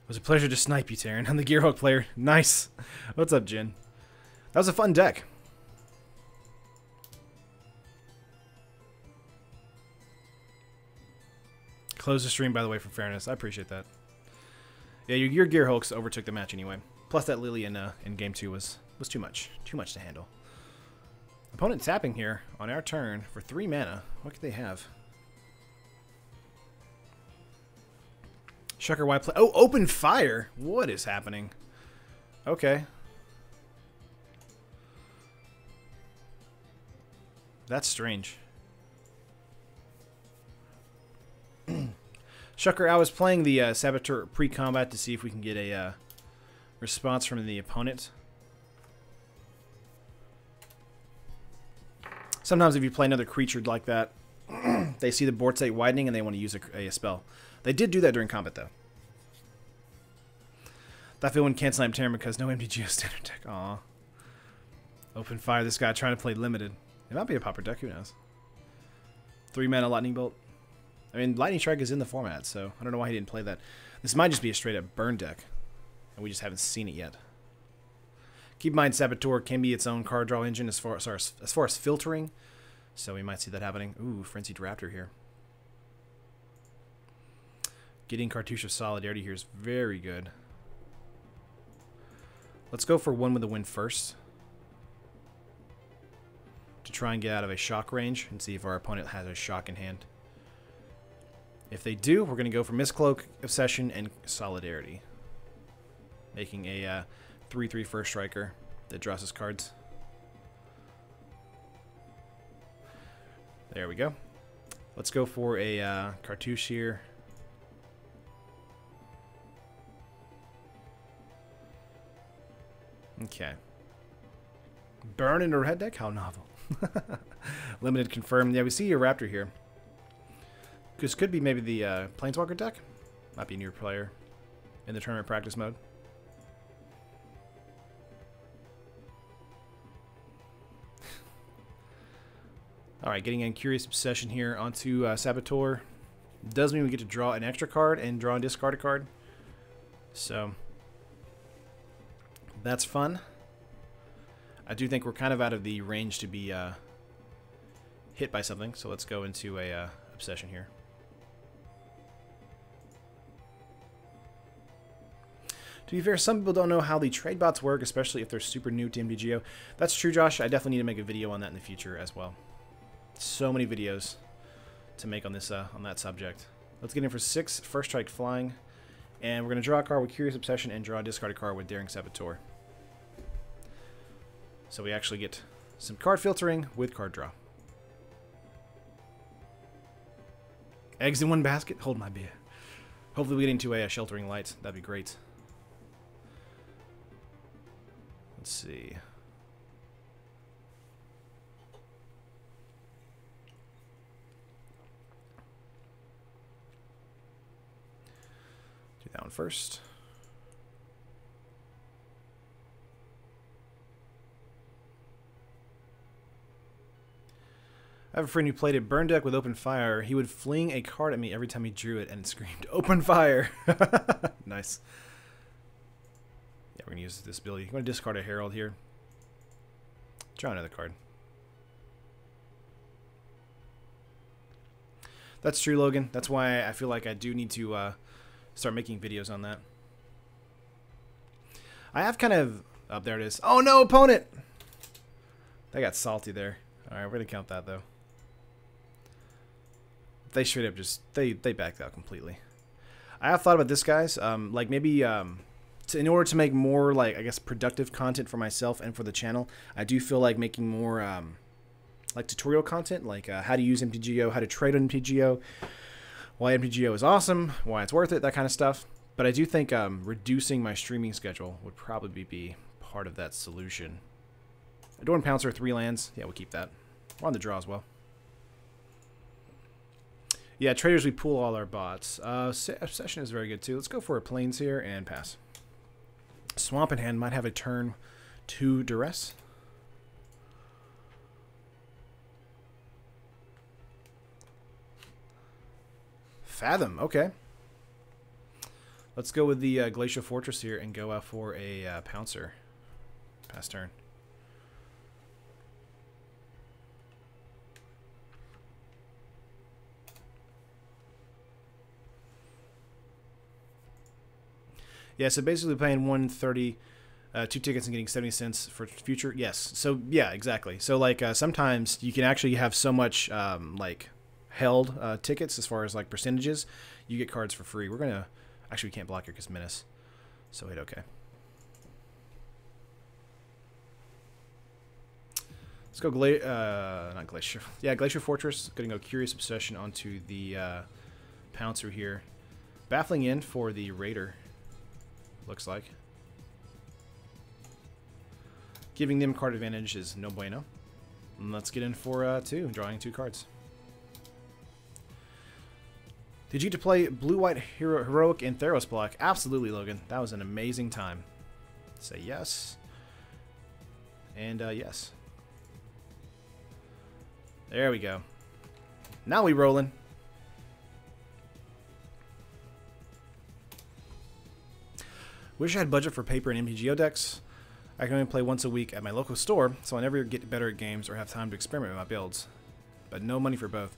It was a pleasure to snipe you, Taryn. I'm the Gearhawk player. Nice. What's up, Jin? That was a fun deck. Close the stream, by the way, for fairness. I appreciate that. Yeah, your Gearhawks overtook the match anyway. Plus that Lily in game 2 was too much. Too much to handle. Opponent tapping here on our turn for 3 mana. What could they have? Shucker, why play? Oh, open fire! What is happening? Okay. That's strange. Shucker, I was playing the Saboteur pre-combat to see if we can get a response from the opponent. Sometimes if you play another creature like that, they see the board state widening and they want to use a spell. They did do that during combat, though. That one can't snipe Terran because no MTGO standard deck. Aw. Open fire, this guy trying to play limited. It might be a popper deck, who knows. 3 mana Lightning Bolt. I mean, Lightning Strike is in the format, so I don't know why he didn't play that. This might just be a straight-up burn deck, and we just haven't seen it yet. Keep in mind, Saboteur can be its own card draw engine as far as filtering, so we might see that happening. Ooh, Frenzied Raptor here. Getting Cartouche of Solidarity here is very good. Let's go for 1 with the win first, to try and get out of a shock range and see if our opponent has a shock in hand. If they do, we're going to go for Mistcloak, Obsession, and Solidarity, making a 3/3 first striker that draws us cards. There we go. Let's go for a Cartouche here. Okay. Burn in a red deck? How novel. Limited confirmed. Yeah, we see your Raptor here. This could be maybe the Planeswalker deck. Might be a newer player in the tournament practice mode. Alright, getting in Curious Obsession here onto Saboteur. Does mean we get to draw an extra card and draw and discard a card. So, That's fun. I do think we're kind of out of the range to be hit by something, so let's go into a obsession here. To be fair, some people don't know how the trade bots work, especially if they're super new to MTGO. That's true, Josh. I definitely need to make a video on that in the future as well. So many videos to make on this on that subject. Let's get in for 6 first strike flying, and we're going to draw a card with Curious Obsession and draw a discarded card with Daring Saboteur. So we actually get some card filtering with card draw. Eggs in one basket? Hold my beer. Hopefully we get into a Sheltering Light. That'd be great. Let's see. Do that one first. I have a friend who played a burn deck with open fire. He would fling a card at me every time he drew it and it screamed, "Open fire!" Nice. Yeah, we're going to use this ability. I'm going to discard a Herald here. Draw another card. That's true, Logan. That's why I feel like I do need to start making videos on that. I have kind of... Oh, there it is. Oh, no, opponent! That got salty there. Alright, we're going to count that, though. They straight up just... They backed out completely. I have thought about this, guys. Like, maybe... in order to make more, like, I guess, productive content for myself and for the channel, I do feel like making more... like tutorial content, like how to use MTGO, how to trade on MTGO, why MTGO is awesome, why it's worth it, that kind of stuff. But I do think reducing my streaming schedule would probably be part of that solution. Adorn Pouncer, 3 lands. Yeah, we'll keep that. We're on the draw as well. Yeah, traders, we pool all our bots. Obsession is very good too. Let's go for a Plains here and pass. Swamp in hand might have a turn 2 Duress. Fathom, okay. Let's go with the Glacial Fortress here and go out for a Pouncer. Pass turn. Yeah, so basically paying 130, 2 tickets and getting 70 cents for future. Yes, so yeah, exactly. So like sometimes you can actually have so much like held tickets as far as like percentages, you get cards for free. We're gonna actually we can't block here because Menace, so hit OK. Let's go not Glacier, yeah, Glacier Fortress. Gonna go Curious Obsession onto the Pouncer here, baffling in for the Raider. Looks like giving them card advantage is no bueno. And let's get in for 2, drawing 2 cards. Did you get to play Blue-White Heroic and Theros block? Absolutely, Logan. That was an amazing time. Say yes. And yes. There we go. Now we rolling. Wish I had budget for paper and MTGO decks. I can only play once a week at my local store, so I never get better at games or have time to experiment with my builds. But no money for both.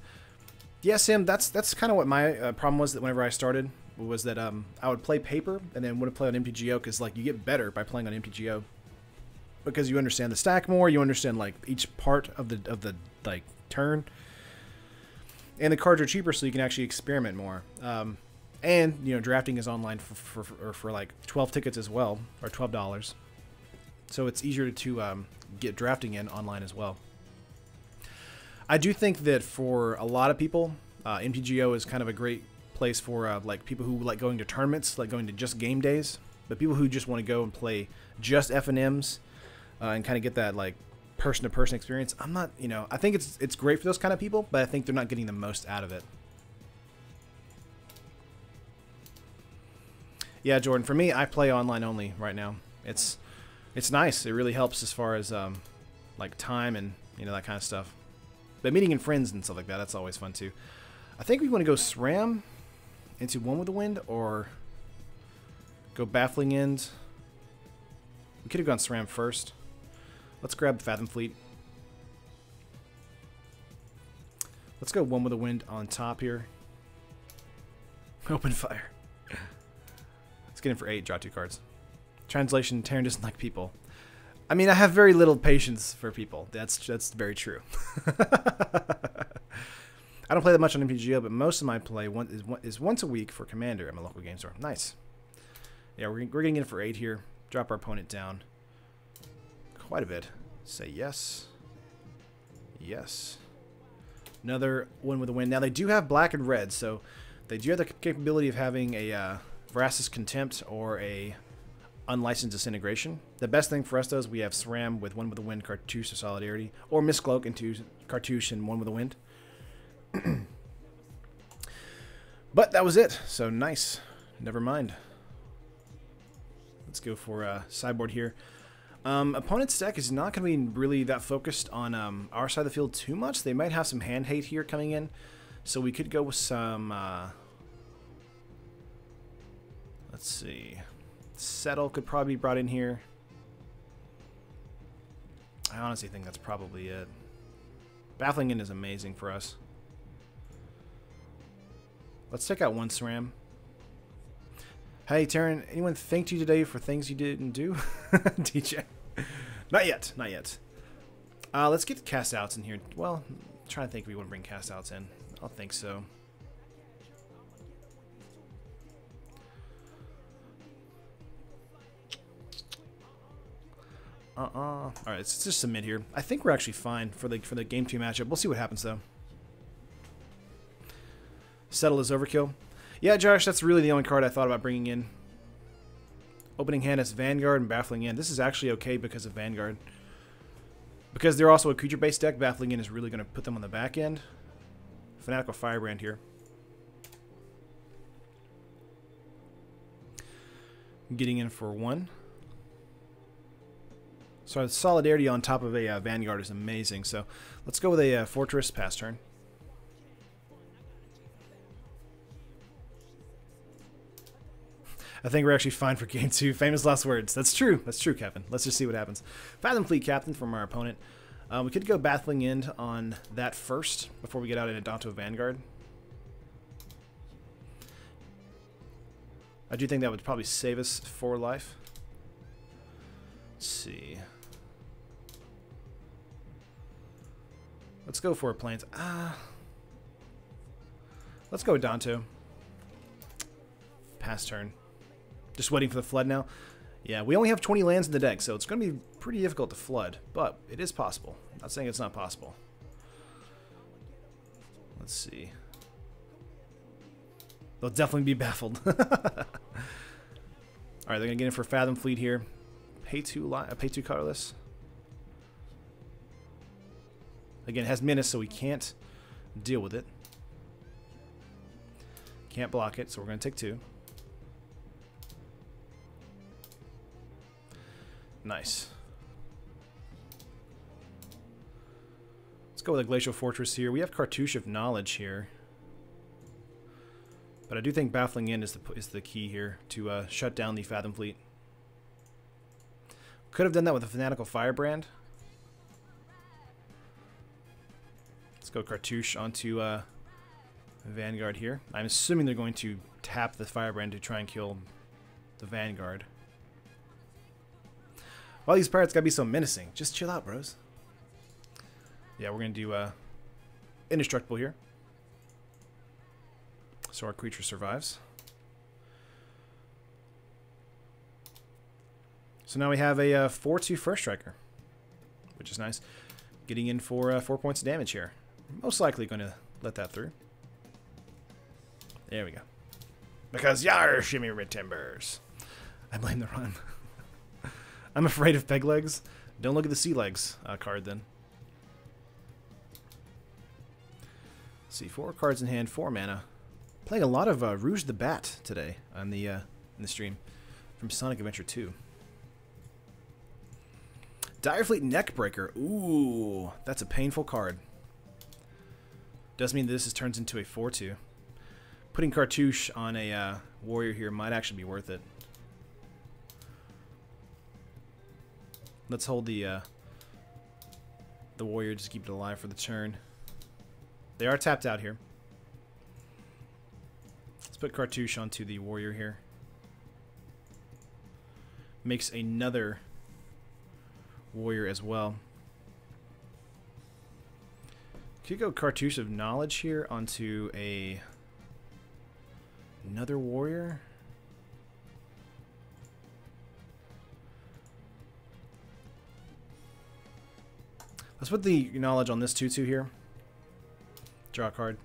Yeah, Sam, that's kind of what my problem was that whenever I started, was that I would play paper and then would play on MTGO because like you get better by playing on MTGO because you understand the stack more, you understand like each part of the like turn, and the cards are cheaper, so you can actually experiment more. And you know, drafting is online for like 12 tickets as well, or $12, so it's easier to get drafting in online as well. I do think that for a lot of people, MTGO is kind of a great place for like people who like going to tournaments, like going to just game days. But people who just want to go and play just FNMs and kind of get that like person-to-person experience, I'm not, you know, I think it's great for those kind of people, but I think they're not getting the most out of it. Yeah, Jordan, for me, I play online only right now. It's nice. It really helps as far as like time and you know that kind of stuff. But meeting in friends and stuff like that, that's always fun too. I think we want to go SRAM into One with the Wind or go Baffling End. We could have gone SRAM first. Let's grab Fathom Fleet. Let's go One with the Wind on top here. Open fire. Let's get in for 8, draw 2 cards. Translation, Terran doesn't like people. I mean, I have very little patience for people. That's very true. I don't play that much on MTGO, but most of my play is once a week for Commander at my local game store. Nice. Yeah, we're getting in for 8 here. Drop our opponent down quite a bit. Say yes. Yes. Another One with the Wind. Now, they do have black and red, so they do have the capability of having a Vrasis Contempt or a Unlicensed Disintegration. The best thing for us, though, is we have SRAM with One with the Wind, Cartouche of Solidarity, or Mistcloak into Cartouche and One with the Wind. But that was it. So nice. Never mind. Let's go for sideboard here. Opponent's deck is not going to be really that focused on our side of the field too much. They might have some hand hate here coming in. So we could go with some... let's see. Settle could probably be brought in here. I honestly think that's probably it. Baffling In is amazing for us. Let's take out one SRAM. Hey, Terran, anyone thanked you today for things you didn't do? DJ. Not yet. Not yet. Let's get cast outs in here. Well, I'm trying to think if we want to bring cast outs in. I don't think so. All right, let's just submit here. I think we're actually fine for the game 2 matchup. We'll see what happens though. Settle is overkill. Yeah, Josh, that's really the only card I thought about bringing in. Opening hand is Vanguard and Baffling In. This is actually okay because of Vanguard. Because they're also a creature-based deck, Baffling In is really going to put them on the back end. Fanatical Firebrand here. Getting in for 1. So Solidarity on top of a Vanguard is amazing. So let's go with a Fortress pass turn. I think we're actually fine for game 2. Famous last words. That's true. That's true, Kevin. Let's just see what happens. Fathom Fleet Captain from our opponent. We could go Baffling In on that first before we get out in Adanto Vanguard. I do think that would probably save us 4 life. Let's see. Let's go for a Plains. Let's go Adanto. Pass turn. Just waiting for the flood now. Yeah, we only have 20 lands in the deck, so it's going to be pretty difficult to flood, but it is possible. I'm not saying it's not possible. Let's see. They'll definitely be baffled. Alright, they're going to get in for Fathom Fleet here. Pay 2 colorless. Again, it has menace, so we can't deal with it. Can't block it, so we're going to take 2. Nice. Let's go with a Glacial Fortress here. We have Cartouche of Knowledge here. But I do think Baffling In is the key here to shut down the Fathom Fleet. Could have done that with a Fanatical Firebrand. Let's go Cartouche onto Vanguard here. I'm assuming they're going to tap the Firebrand to try and kill the Vanguard. Why these pirates gotta be so menacing? Just chill out, bros. Yeah, we're gonna do Indestructible here. So our creature survives. So now we have a 4/2 First Striker, which is nice. Getting in for 4 points of damage here. Most likely gonna let that through. There we go. Because yar shimmy red timbers. I blame the run. I'm afraid of peg legs. Don't look at the sea legs card then. Let's see, 4 cards in hand, 4 mana. Playing a lot of Rouge the Bat today on the in the stream from Sonic Adventure 2. Direfleet Neckbreaker. Ooh, that's a painful card. Does mean this turns into a 4/2. Putting Cartouche on a warrior here might actually be worth it. Let's hold the warrior, just keep it alive for the turn. They are tapped out here. Let's put Cartouche onto the warrior here. Makes another warrior as well. Could go Cartouche of Knowledge here onto another warrior. Let's put the knowledge on this 2/2 here. Draw a card.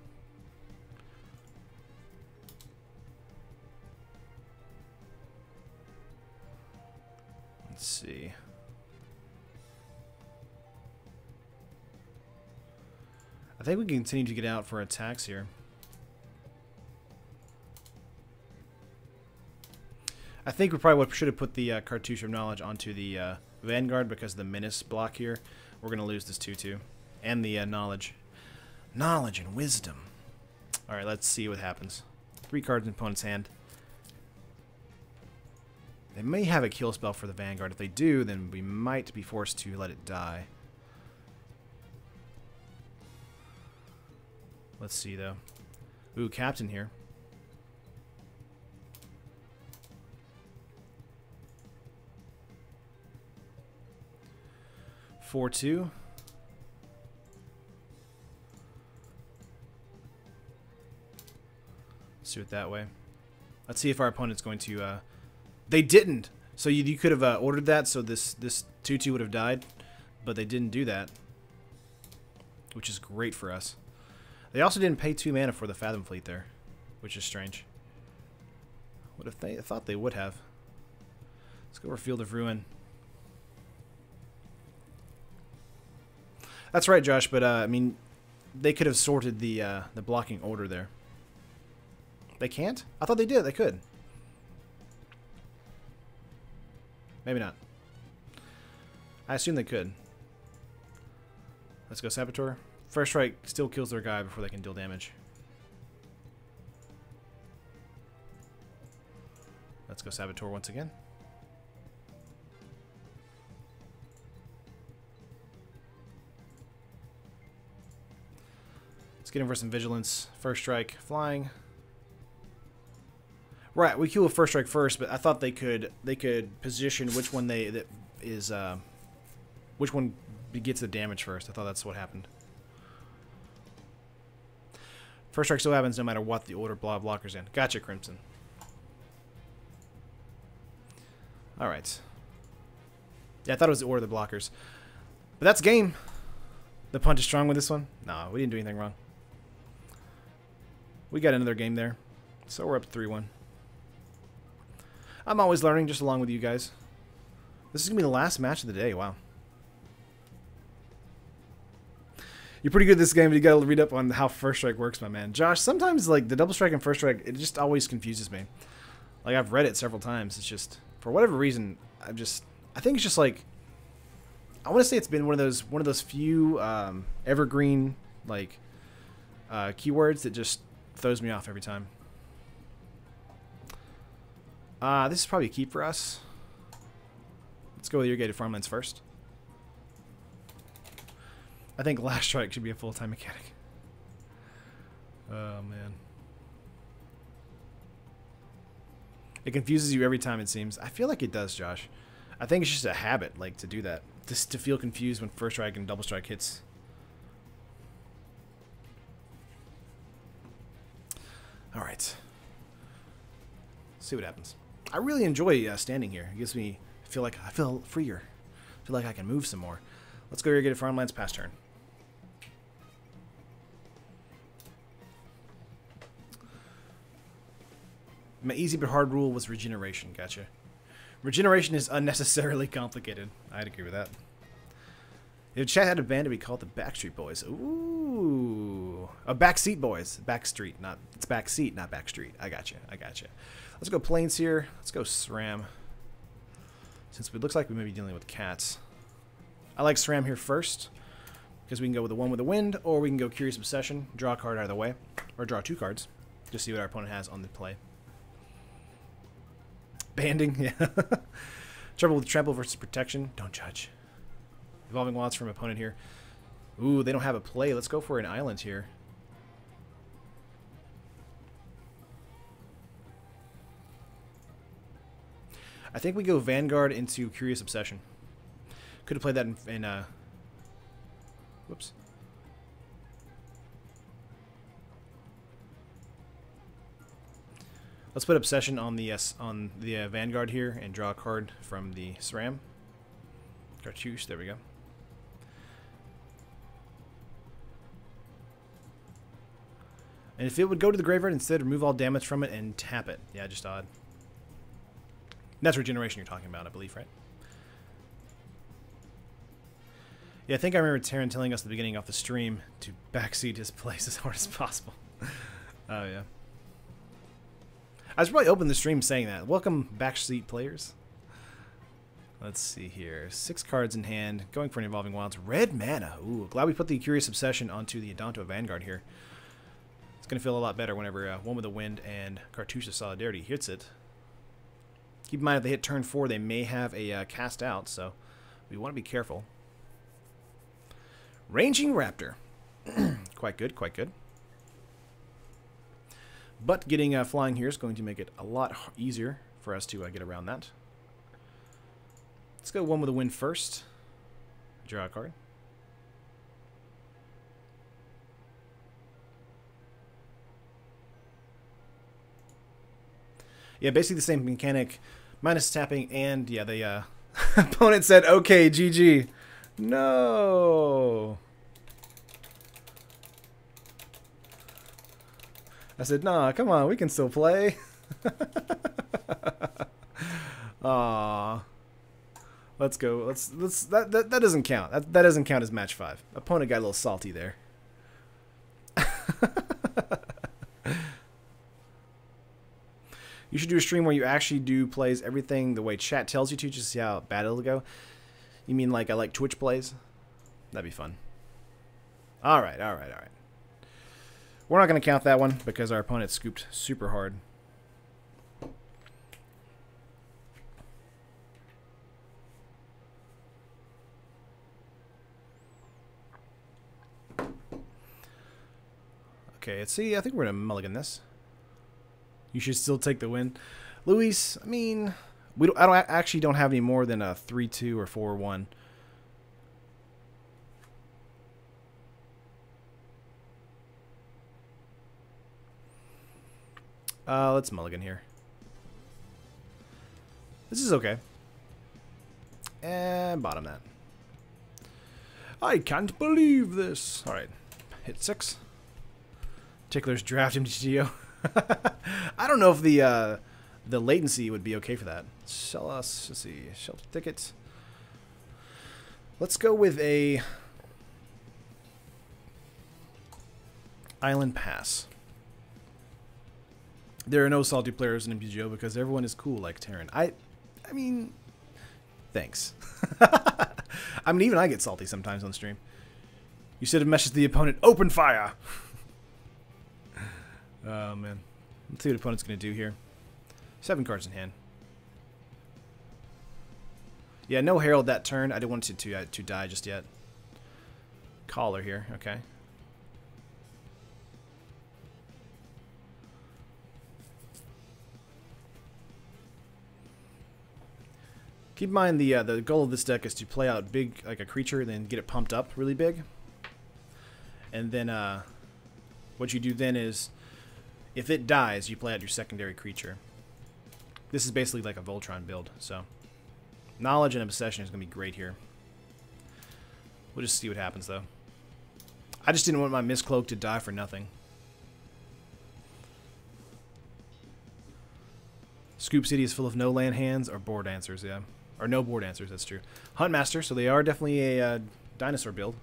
Let's see. I think we can continue to get out for attacks here. I think we probably should have put the Cartouche of Knowledge onto the Vanguard because of the Menace block here. We're going to lose this 2/2. And the Knowledge. Knowledge and Wisdom. Alright, let's see what happens. 3 cards in opponent's hand. They may have a kill spell for the Vanguard. If they do, then we might be forced to let it die. Let's see, though. Ooh, Captain here. Four, 2. Let's do it that way. Let's see if our opponent's going to... They didn't! So you could have ordered that, so this 2/2 would have died. But they didn't do that. Which is great for us. They also didn't pay 2 mana for the Fathom Fleet there. Which is strange. What if they... I thought they would have. Let's go over Field of Ruin. That's right, Josh, but I mean, they could have sorted the blocking order there. They can't? I thought they did. They could. Maybe not. I assume they could. Let's go Saboteur. First Strike still kills their guy before they can deal damage. Let's go Saboteur once again. Let's get in for some Vigilance. First Strike, flying. Right, we kill a First Strike first, but I thought they could position which one which one gets the damage first. I thought that's what happened. First Strike still happens no matter what the order blocker's in. Gotcha, Crimson. All right. Yeah, I thought it was the order of the blockers, but that's game. The punch is strong with this one. No, we didn't do anything wrong. We got another game there. So we're up 3-1. I'm always learning just along with you guys. This is going to be the last match of the day. Wow. You're pretty good at this game, but you got to read up on how First Strike works, my man. Josh, sometimes like the Double Strike and First Strike, it just always confuses me. Like I've read it several times. It's just, for whatever reason, I think it's just like, I want to say it's been one of those few evergreen like keywords that just throws me off every time. This is probably a keep for us. Let's go with irrigated farmlands first. I think Last Strike should be a full-time mechanic. Oh man, it confuses you every time it seems. I feel like it does, Josh. I think it's just a habit, like to do that, just to feel confused when First Strike and Double Strike hits. All right. See what happens. I really enjoy standing here. It gives me I feel freer. I feel like I can move some more. Let's go irrigated farmlands past turn. My easy but hard rule was regeneration. Gotcha. Regeneration is unnecessarily complicated. I'd agree with that. If chat had a band, it'd be called the Backstreet Boys. Ooh. Backseat Boys. Backstreet, not... It's Backseat, not Backstreet. I gotcha. I gotcha. Let's go Plains here. Let's go SRAM. Since it looks like we may be dealing with cats. I like SRAM here first. Because we can go with the one with the wind, or we can go Curious Obsession. Draw a card either way. Or draw 2 cards. Just see what our opponent has on the play. Banding, yeah. Trouble with Trample versus Protection. Don't judge. Evolving Wilds from opponent here. Ooh, they don't have a play. Let's go for an island here. I think we go Vanguard into Curious Obsession. Could have played that in whoops. Let's put Obsession on the Vanguard here and draw a card from the SRAM. Cartouche, there we go. And if it would go to the graveyard instead, remove all damage from it and tap it. Yeah, just odd. That's regeneration you're talking about, I believe, right? Yeah, I think I remember Taryn telling us at the beginning off the stream to backseat his place as hard as possible. Oh, yeah. I was probably open the stream saying that. Welcome, backseat players. Let's see here. 6 cards in hand. Going for an Evolving Wilds. Red mana. Ooh, glad we put the Curious Obsession onto the Adanto Vanguard here. It's going to feel a lot better whenever One with the Wind and Cartouche of Solidarity hits it. Keep in mind, if they hit turn 4, they may have a cast out, so we want to be careful. Ranging Raptor. Quite good, quite good. But getting flying here is going to make it a lot easier for us to get around that. Let's go One with the Wind first. Draw a card. Yeah, basically the same mechanic, minus tapping, and yeah, the opponent said, "Okay, GG." No. I said, "Nah, come on, we can still play." Aw. Let's go. Let's that doesn't count. That doesn't count as match 5. Opponent got a little salty there. You should do a stream where you actually do plays everything the way chat tells you to, just to see how bad it'll go. You mean like I like Twitch plays? That'd be fun. Alright, alright, alright. We're not going to count that one because our opponent scooped super hard. Okay, let's see. I think we're going to mulligan this. You should still take the win. Luis, I mean, I actually don't have any more than a 3-2 or 4-1. Let's mulligan here. This is okay. And bottom that. I can't believe this. Alright. Hit 6. Tickler's draft MTGO. I don't know if the latency would be okay for that. Sell us. Let's see. Shelter tickets. Let's go with a Island Pass. There are no salty players in MTGO because everyone is cool like Terran. I mean, thanks. I mean, even I get salty sometimes on stream. You should have messaged the opponent, open fire! Oh, man. Let's see what opponent's going to do here. 7 cards in hand. Yeah, no Herald that turn. I didn't want it to die just yet. Collar here, okay. Keep in mind the goal of this deck is to play out big like a creature, then get it pumped up really big. And then what you do then is, if it dies, you play out your secondary creature. This is basically like a Voltron build, so Knowledge and Obsession is going to be great here. We'll just see what happens, though. I just didn't want my Mistcloak to die for nothing. Scoop City is full of no land hands or board answers, yeah. Or no board answers, that's true. Huntmaster, so they are definitely a dinosaur build.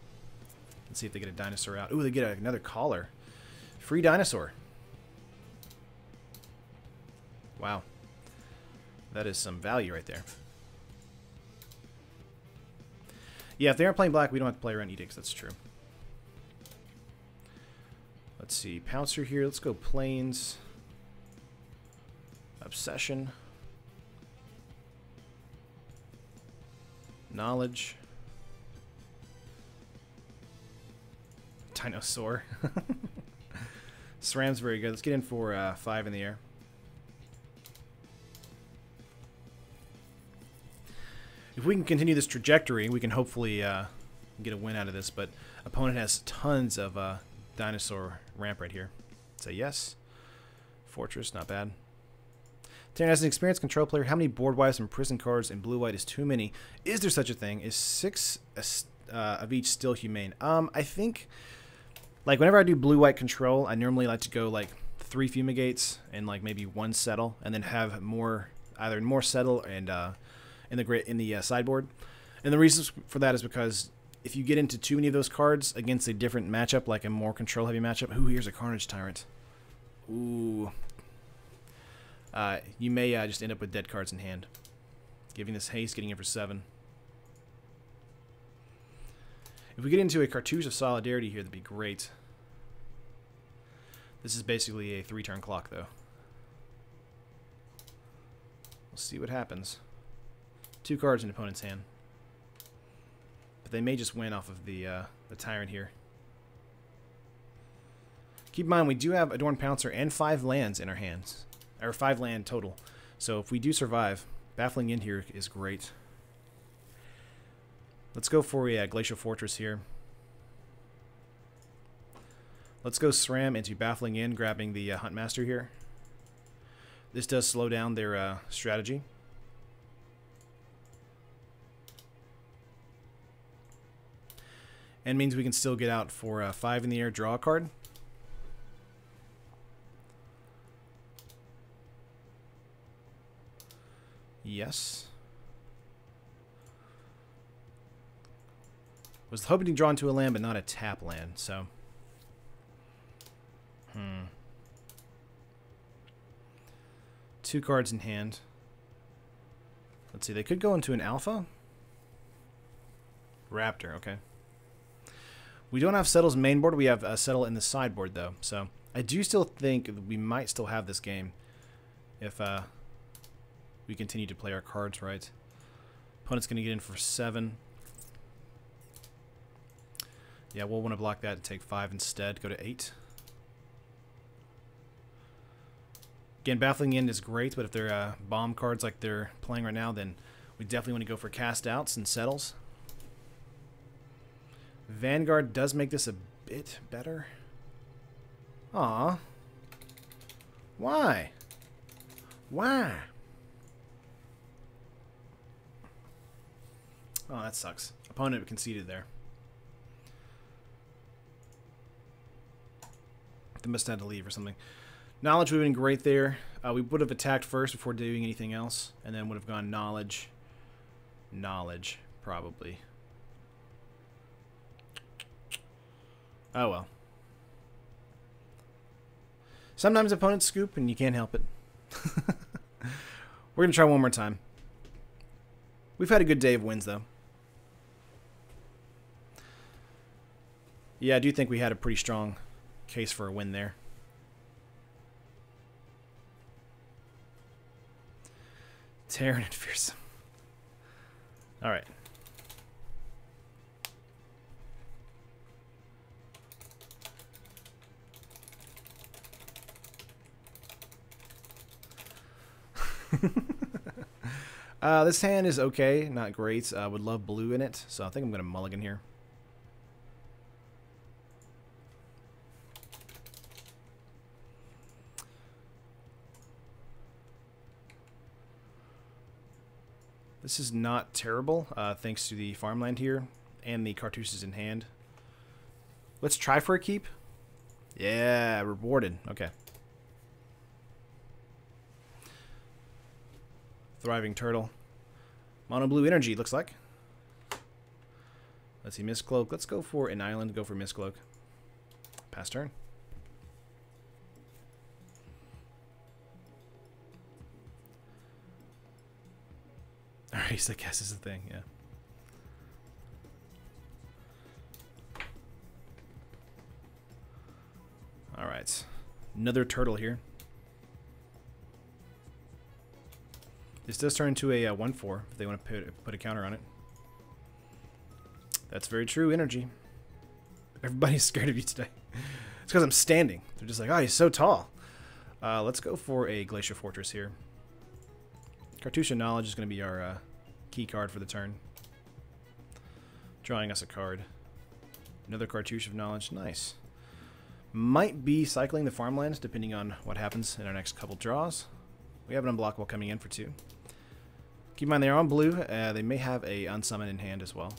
Let's see if they get a dinosaur out. Ooh, they get another collar. Free dinosaur. Wow. That is some value right there. Yeah, if they aren't playing black, we don't have to play around edicts. That's true. Let's see. Pouncer here. Let's go Plains. Obsession. Knowledge. Dinosaur. SRAM's very good. Let's get in for 5 in the air. If we can continue this trajectory, we can hopefully get a win out of this, but opponent has tons of dinosaur ramp right here. Say yes. Fortress, not bad. Terran, as an experienced control player, how many board wipes and prison cards in blue-white is too many? Is there such a thing? Is 6 of each still humane? I think, like, whenever I do blue-white control, I normally like to go, like, 3 fumigates and, like, maybe 1 settle, and then have more, either more settle and in the sideboard. And the reason for that is because if you get into too many of those cards against a different matchup, like a more control-heavy matchup, ooh, here's a Carnage Tyrant. Ooh. You may just end up with dead cards in hand. Giving this haste, getting in for 7. If we get into a Cartouche of Solidarity here, that'd be great. This is basically a 3-turn clock, though. We'll see what happens. 2 cards in opponent's hand. But they may just win off of the Tyrant here. Keep in mind, we do have Adorned Pouncer and 5 lands in our hands. Or 5 land total. So if we do survive, Baffling End here is great. Let's go for a Glacial Fortress here. Let's go SRAM into Baffling End, grabbing the Huntmaster here. This does slow down their strategy. And means we can still get out for 5 in the air, draw a card. Yes. Was hoping to draw into a land, but not a tap land, so. 2 cards in hand. Let's see, they could go into an alpha. Raptor, okay. We don't have Settle's main board. We have Settle in the sideboard, though. So I do still think we might still have this game if we continue to play our cards right. Opponent's going to get in for 7. Yeah, we'll want to block that and take 5 instead. Go to 8. Again, Baffling End is great, but if they're bomb cards like they're playing right now, then we definitely want to go for cast outs and settles. Vanguard does make this a bit better. Aw. Why? Why? Oh, that sucks. Opponent conceded there. They must have had to leave or something. Knowledge would have been great there. We would have attacked first before doing anything else, and then would have gone knowledge. Knowledge, probably. Oh well. Sometimes opponents scoop and you can't help it. We're going to try one more time. We've had a good day of wins, though. Yeah, I do think we had a pretty strong case for a win there. Terran and Fearsome. Alright. This hand is okay, not great. Would love blue in it, so I think I'm going to mulligan here. This is not terrible, thanks to the farmland here and the cartouches in hand. Let's try for a keep. Yeah, rewarded. Okay. Thriving Turtle. Mono blue energy, looks like. Let's see, Mistcloak. Let's go for an island. Go for Mistcloak. Pass turn. Alright, I guess is the thing, yeah. Alright. Another turtle here. This does turn into a 1/4 if they want to put a counter on it. That's very true, energy. Everybody's scared of you today. It's because I'm standing. They're just like, oh, he's so tall. Let's go for a Glacial Fortress here. Cartouche of Knowledge is going to be our key card for the turn. Drawing us a card. Another Cartouche of Knowledge. Nice. Might be cycling the farmlands depending on what happens in our next couple draws. We have an Unblockable coming in for 2. Keep in mind they are on blue. They may have a Unsummon in hand as well.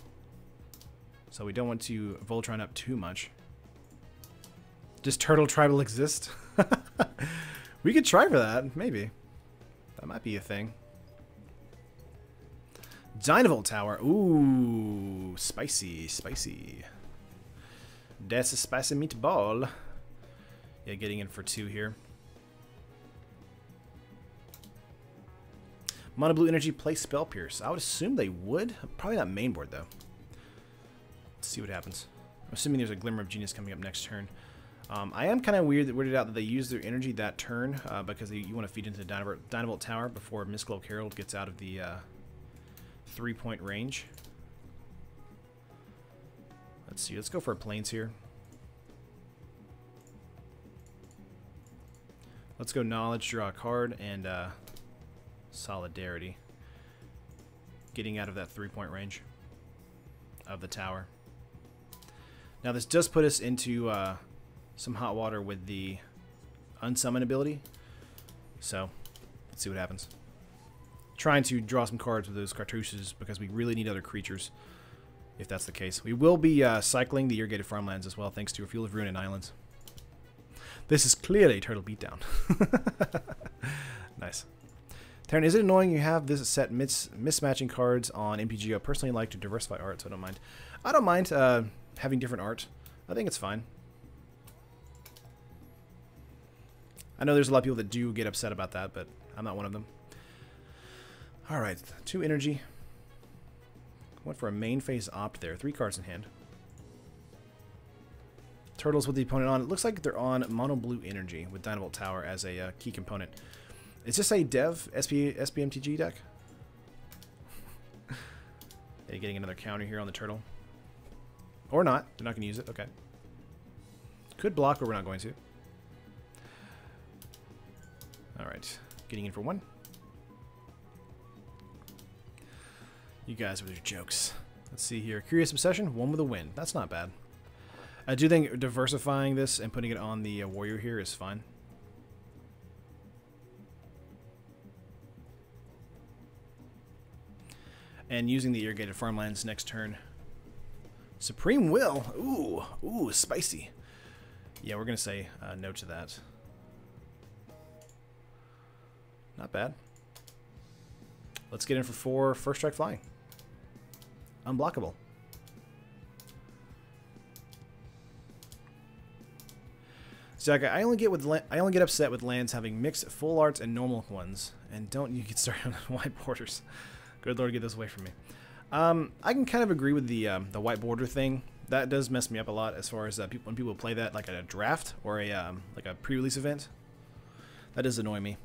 So we don't want to Voltron up too much. Does Turtle Tribal exist? We could try for that, maybe. That might be a thing. Dynavolt Tower. Ooh, spicy, spicy. That's a spicy meatball. Yeah, getting in for 2 here. Mono Blue Energy play Spell Pierce. I would assume they would. Probably not main board, though. Let's see what happens. I'm assuming there's a Glimmer of Genius coming up next turn. I am kind of weirded out that they use their energy that turn because you want to feed into the Dynavolt Tower before Mistcloak Herald gets out of the 3-point range. Let's see. Let's go for a Plains here. Let's go Knowledge, draw a card, and Solidarity. Getting out of that 3-point range of the tower. Now this does put us into some hot water with the Unsummon ability. So, let's see what happens. Trying to draw some cards with those cartouches because we really need other creatures if that's the case. We will be cycling the Irrigated Farmlands as well thanks to a Field of Ruin and Islands. This is clearly a turtle beatdown. Nice. Taryn, is it annoying you have this set mismatching cards on MTGO? Personally, I like to diversify art, so I don't mind. I don't mind having different art. I think it's fine. I know there's a lot of people that do get upset about that, but I'm not one of them. Alright, 2 energy. Went for a main phase opt there. 3 cards in hand. Turtles with the opponent on. It looks like they're on mono blue energy with Dynavolt Tower as a key component. Is this a dev SPMTG deck? They're getting another counter here on the turtle. Or not. They're not going to use it. Okay. Could block, but we're not going to. Alright. Getting in for 1. You guys with your jokes. Let's see here. Curious Obsession, 1 with a win. That's not bad. I do think diversifying this and putting it on the warrior here is fine. And using the Irrigated Farmlands next turn. Supreme Will. Ooh, spicy. Yeah, we're going to say no to that. Not bad. Let's get in for 4 First Strike Flying. Unblockable. Zach, I only get upset with lands having mixed full arts and normal ones, and don't you get started on white borders. Good Lord, get this away from me. I can kind of agree with the white border thing. That does mess me up a lot as far as when people play that like at a draft or a like a pre-release event. That does annoy me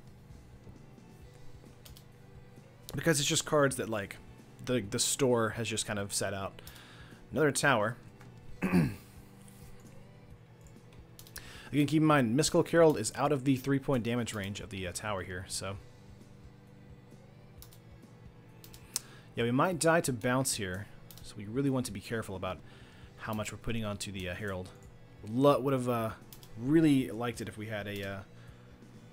because it's just cards that like the store has just kind of set out. Another tower. Again, keep in mind, Mystical Herald is out of the 3-point damage range of the tower here, so. Yeah, we might die to bounce here, so we really want to be careful about how much we're putting onto the Herald. Would have really liked it if we had a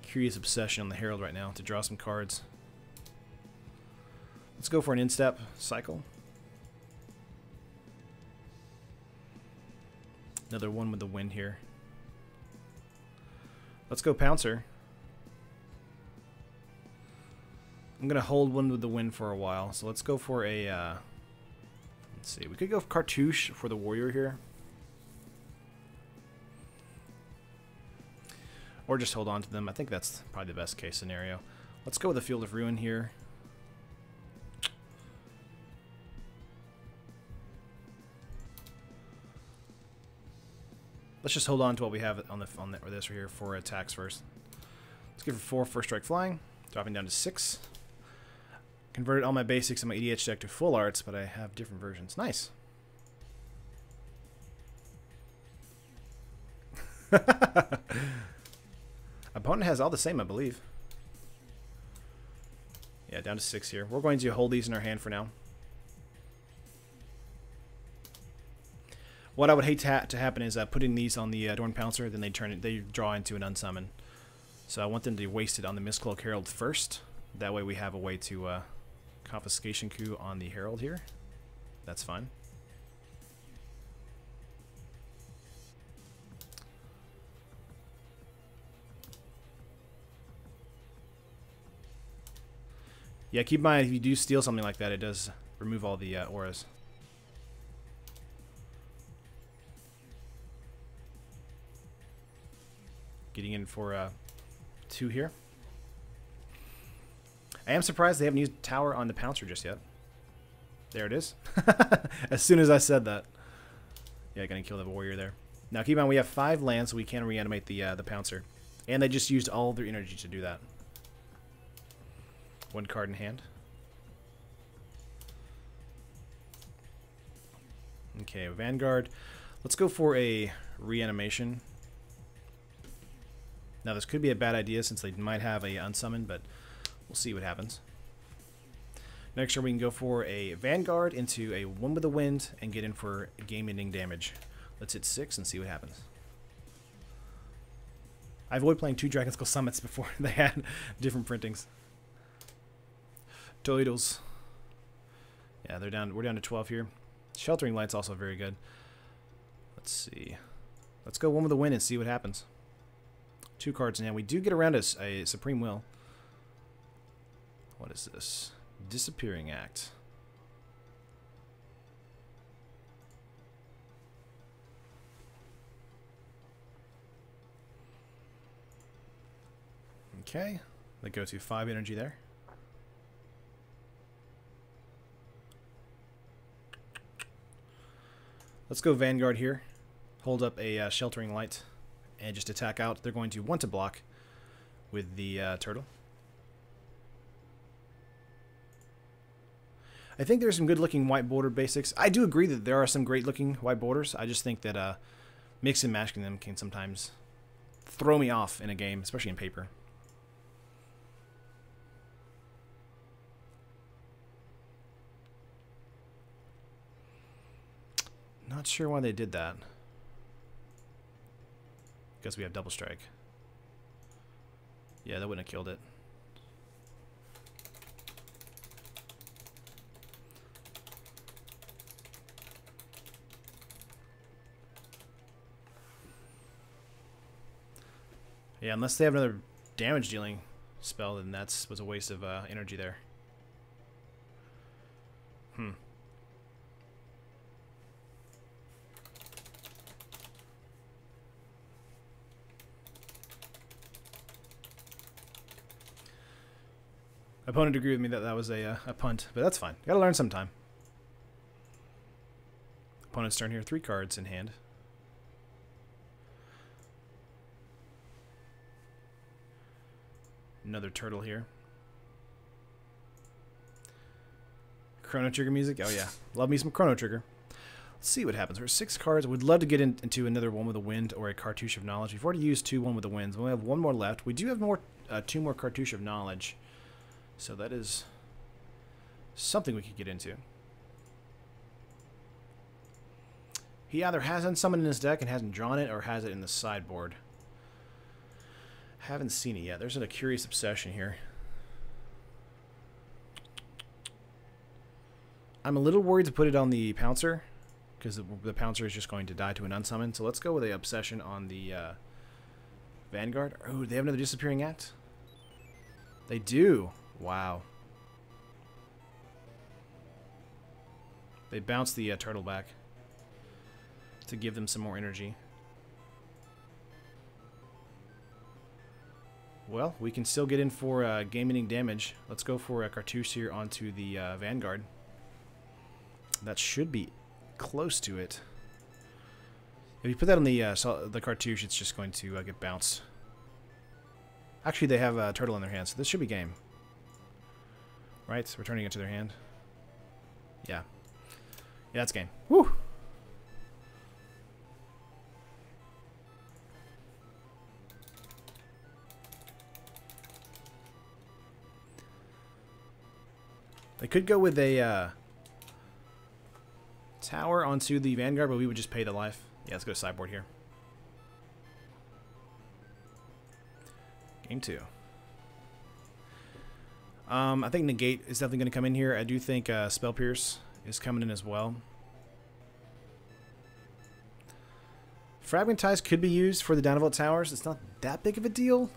Curious Obsession on the Herald right now to draw some cards. Let's go for an instep cycle. Another 1 with the wind here. Let's go Pouncer. I'm going to hold 1 with the wind for a while. So let's go for a... let's see. We could go Cartouche for the warrior here. Or just hold on to them. I think that's probably the best case scenario. Let's go with the Field of Ruin here. Let's just hold on to what we have on this right here for attacks first. Let's give it 4 First Strike Flying, dropping down to 6. Converted all my basics in my EDH deck to full arts, but I have different versions. Nice. Opponent has all the same, I believe. Yeah, down to 6 here. We're going to hold these in our hand for now. What I would hate to happen is putting these on the Adorned Pouncer, then they draw into an unsummon. So I want them to waste it on the Mistcloak Herald first. That way we have a way to Confiscation Coup on the Herald here. That's fine. Yeah, keep in mind, if you do steal something like that, it does remove all the auras. Getting in for 2 here. I am surprised they haven't used Tower on the Pouncer just yet. There it is. As soon as I said that. Yeah, gonna kill the warrior there. Now keep in mind, we have 5 lands, so we can reanimate the Pouncer. And they just used all of their energy to do that. 1 card in hand. Okay, Vanguard. Let's go for a reanimation. Now this could be a bad idea since they might have a unsummon, but we'll see what happens. Next turn we can go for a Vanguard into a One with the Wind and get in for game-ending damage. Let's hit 6 and see what happens. I avoid playing 2 Dragon Skull Summits before they had different printings. Toidles. Yeah, we're down to 12 here. Sheltering Light's also very good. Let's see. Let's go One with the Wind and see what happens. 2 cards in hand. We do get around a Supreme Will. What is this? Disappearing Act. Okay. They go to 5 energy there. Let's go Vanguard here. Hold up a Sheltering Light and just attack out. They're going to want to block with the turtle. I think there's some good looking white border basics. I do agree that there are some great looking white borders. I just think that mix and matching them can sometimes throw me off in a game, especially in paper. Not sure why they did that. Because we have double strike. Yeah, that wouldn't have killed it. Yeah, unless they have another damage dealing spell, then that was a waste of energy there. Opponent agreed with me that that was a punt, but that's fine. Gotta learn sometime. Opponent's turn here, 3 cards in hand. Another turtle here. Chrono Trigger music? Oh yeah, love me some Chrono Trigger. Let's see what happens. We're 6 cards. We'd love to get into another One with the Wind or a Cartouche of Knowledge. We've already used 2 One with the Winds. We only have 1 more left. We do have 2 more Cartouche of Knowledge. So that is something we could get into. He either has Unsummoned in his deck and hasn't drawn it, or has it in the sideboard. Haven't seen it yet. There's a curious obsession here. I'm a little worried to put it on the Pouncer, because the Pouncer is just going to die to an Unsummon. So let's go with a Obsession on the Vanguard. Oh, they have another Disappearing Act? They do. Wow. They bounce the turtle back to give them some more energy. Well, we can still get in for game-ending damage. Let's go for a Cartouche here onto the Vanguard. That should be close to it. If you put that on the Cartouche, it's just going to get bounced. Actually, they have a turtle in their hand, so this should be game. Right? Returning it to their hand. Yeah. Yeah, that's game. Woo! They could go with a tower onto the Vanguard, but we would just pay the life. Yeah, let's go to sideboard here. Game 2. I think Negate is definitely going to come in here. I do think Spell Pierce is coming in as well. Fragmentize could be used for the Downvolt Towers. It's not that big of a deal,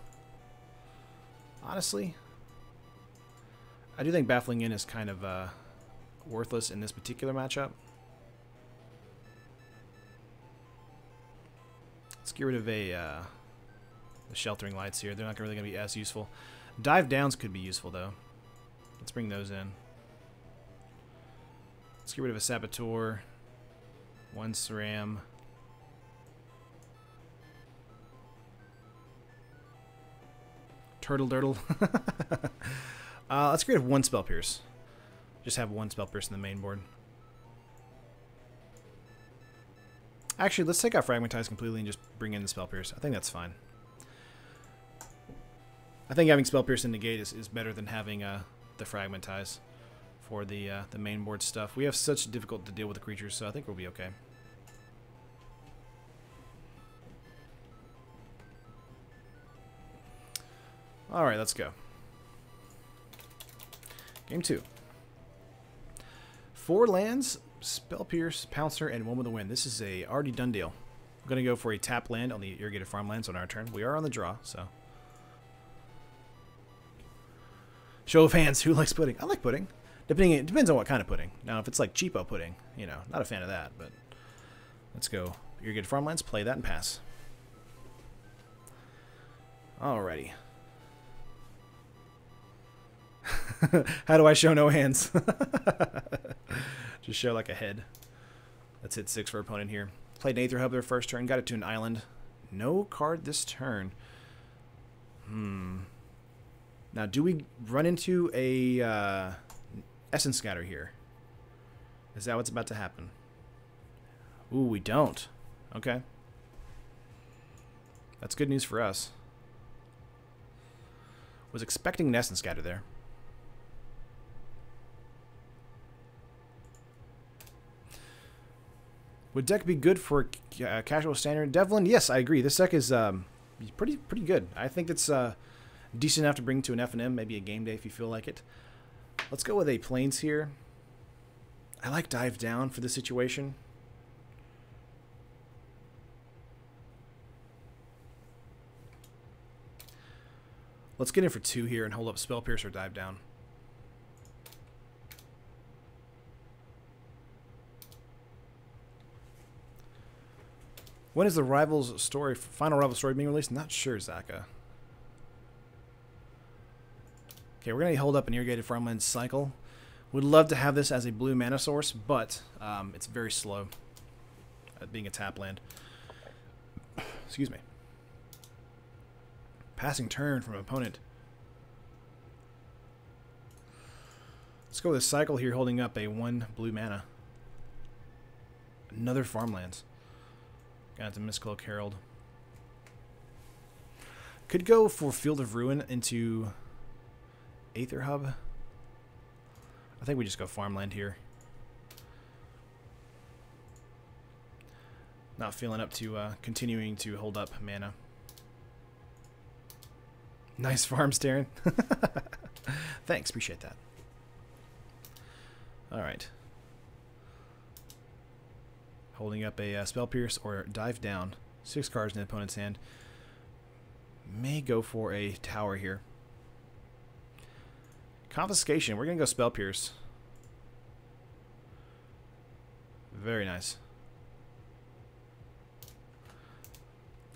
honestly. I do think Baffling In is kind of worthless in this particular matchup. Let's get rid of the Sheltering Lights here. They're not really going to be as useful. Dive Downs could be useful, though. Let's bring those in. Let's get rid of a Saboteur. 1 SRAM. Turtle Dirtle. Let's get rid of 1 Spell Pierce. Just have 1 Spell Pierce in the main board. Actually, let's take out Fragmentize completely and just bring in the Spell Pierce. I think that's fine. I think having Spell Pierce and Negate is better than having the Fragmentize for the main board stuff. We have such difficult to deal with the creatures, so I think we'll be okay. Alright, let's go. Game 2. 4 lands, Spell Pierce, Pouncer, and 1 with a win. This is a already done deal. I'm going to go for a tap land on the Irrigated Farmlands on our turn. We are on the draw, so. Show of hands, who likes pudding? I like pudding. It depends on what kind of pudding. Now, if it's like cheapo pudding, you know, not a fan of that, but let's go. Irrigated Farmlands, play that and pass. Alrighty. How do I show no hands? Just show like a head. Let's hit 6 for opponent here. Played an Aether Hub their first turn. Got it to an island. No card this turn. Now, do we run into a Essence Scatter here? Is that what's about to happen? Ooh, we don't. Okay. That's good news for us. Was expecting an Essence Scatter there. Would deck be good for casual standard? Devlin, yes, I agree. This deck is pretty good. I think it's decent enough to bring to an F&M, maybe a game day if you feel like it. Let's go with a Plains here. I like Dive Down for this situation. Let's get in for 2 here and hold up Spell Pierce or Dive Down. When is the Rivals story, final Rival story being released? Not sure, Zaka. Okay, we're going to hold up an Irrigated Farmlands cycle. Would love to have this as a blue mana source, but it's very slow at being a tap land. Excuse me. Passing turn from an opponent. Let's go with a cycle here, holding up a 1 blue mana. Another Farmlands. Got to Mistcloak Herald. Could go for Field of Ruin into Aether Hub. I think we just go Farmland here. Not feeling up to continuing to hold up mana. Nice farm, Starin. Thanks, appreciate that. Alright. Holding up a Spell Pierce or Dive Down. 6 cards in the opponent's hand. May go for a tower here. Confiscation. We're going to go Spell Pierce. Very nice.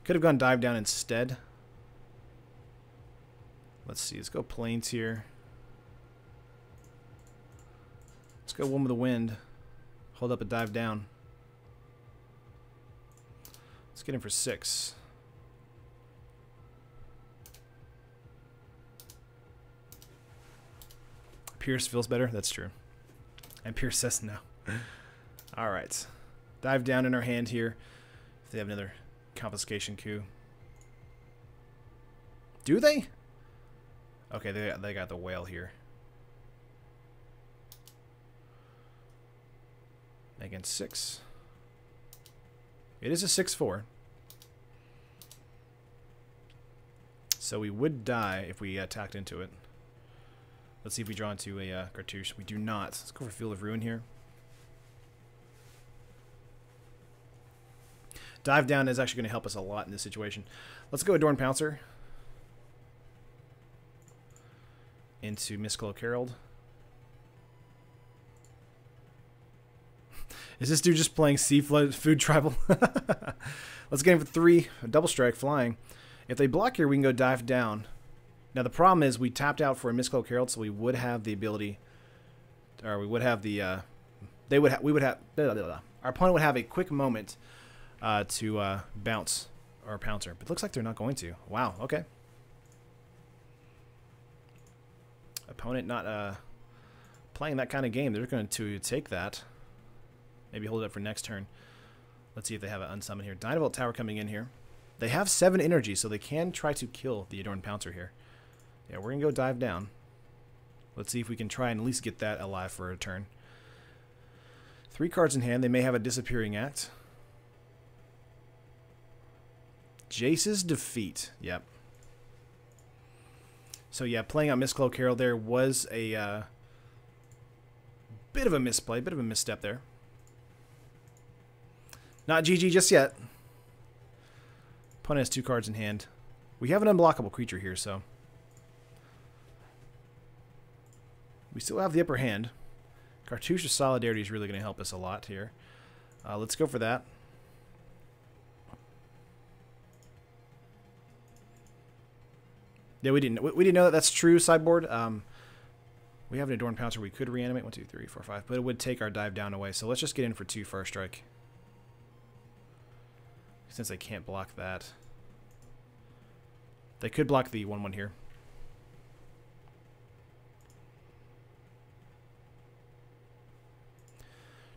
Could have gone Dive Down instead. Let's see. Let's go Plains here. Let's go 1 with the Wind. Hold up a Dive Down. Let's get in for 6. Pierce feels better. That's true. And Pierce says no. Alright. Dive Down in our hand here. If they have another confiscation coup. Do they? Okay, they got the whale here. Against 6. It is a 6/4. So we would die if we attacked into it. Let's see if we draw into a cartouche. We do not. Let's go for Field of Ruin here. Dive down is actually going to help us a lot in this situation. Let's go Adorn Pouncer into Mistcloak Herald. Is this dude just playing Food Tribal? Let's get him for 3. A double strike flying. If they block here, we can go dive down. Now the problem is we tapped out for a Mistcloak Herald, so we would have the ability, or we would have the, we would have, blah, blah, blah. Our opponent would have a quick moment to bounce our Pouncer. But it looks like they're not going to. Wow, okay. Opponent not playing that kind of game. They're going to take that. Maybe hold it up for next turn. Let's see if they have an unsummon here. Dynavolt Tower coming in here. They have 7 energy, so they can try to kill the Adorn Pouncer here. Yeah, we're going to go dive down. Let's see if we can try and at least get that alive for a turn. 3 cards in hand. They may have a Disappearing Act. Jace's Defeat. Yep. So yeah, playing out Mistcloak Herald there was a bit of a misplay, bit of a misstep there. Not GG just yet. Opponent has 2 cards in hand. We have an unblockable creature here, so we still have the upper hand. Cartouche of Solidarity is really going to help us a lot here. Let's go for that. Yeah, we didn't know that that's true, sideboard. We have an Adorn Pouncer we could reanimate. 1, 2, 3, 4, 5, but it would take our dive down away. So let's just get in for 2 first strike. Since they can't block that. They could block the 1/1 here.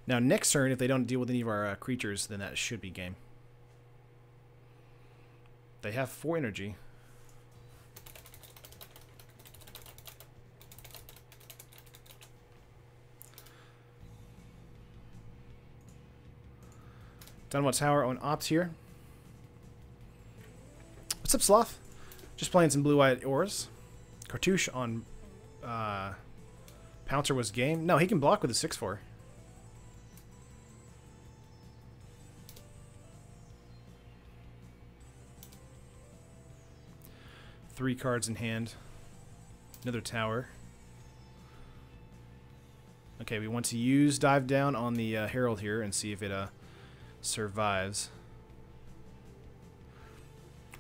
Now next turn, if they don't deal with any of our creatures, then that should be game. They have 4 energy. Dynavolt Tower on Opt here. What's up, Sloth? Just playing some blue-eyed ores. Cartouche on Pouncer was game. No, he can block with a 6/4. Three cards in hand. Another tower. Okay, we want to use Dive Down on the Herald here and see if it survives.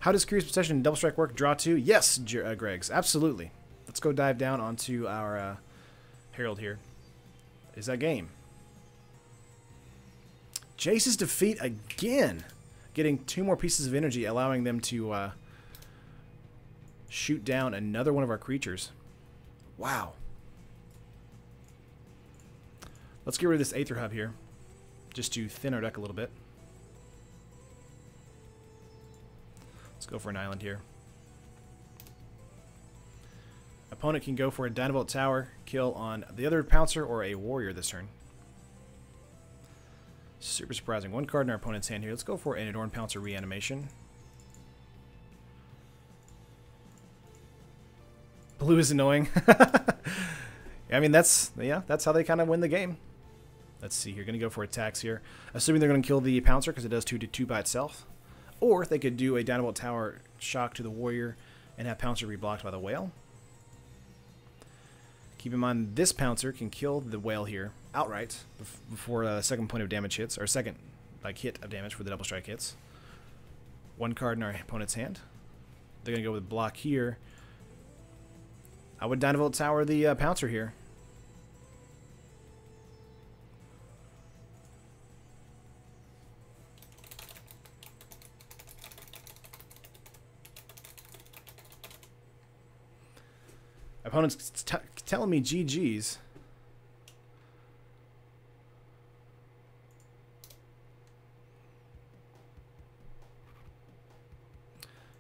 How does Curious Possession and Double Strike work? Draw 2? Yes, Greg's. Absolutely. Let's go dive down onto our Herald here. Is that game? Jace's Defeat again. Getting 2 more pieces of energy, allowing them to shoot down another one of our creatures. Wow. Let's get rid of this Aether Hub here, just to thin our deck a little bit. Let's go for an island here. Opponent can go for a Dynavolt Tower, kill on the other Pouncer or a Warrior this turn. Super surprising. 1 card in our opponent's hand here. Let's go for an Adorn Pouncer Reanimation. Blue is annoying. I mean, that's how they kind of win the game. Let's see here. Going to go for attacks here. Assuming they're going to kill the Pouncer because it does 2/2 by itself. Or they could do a Dynavolt Tower shock to the Warrior and have Pouncer reblocked by the Whale. Keep in mind, this Pouncer can kill the Whale here outright before the second point of damage hits, or second hit of damage for the double strike hits. 1 card in our opponent's hand. They're going to go with block here. I would Dynavolt Tower the Pouncer here. Opponent's telling me GG's.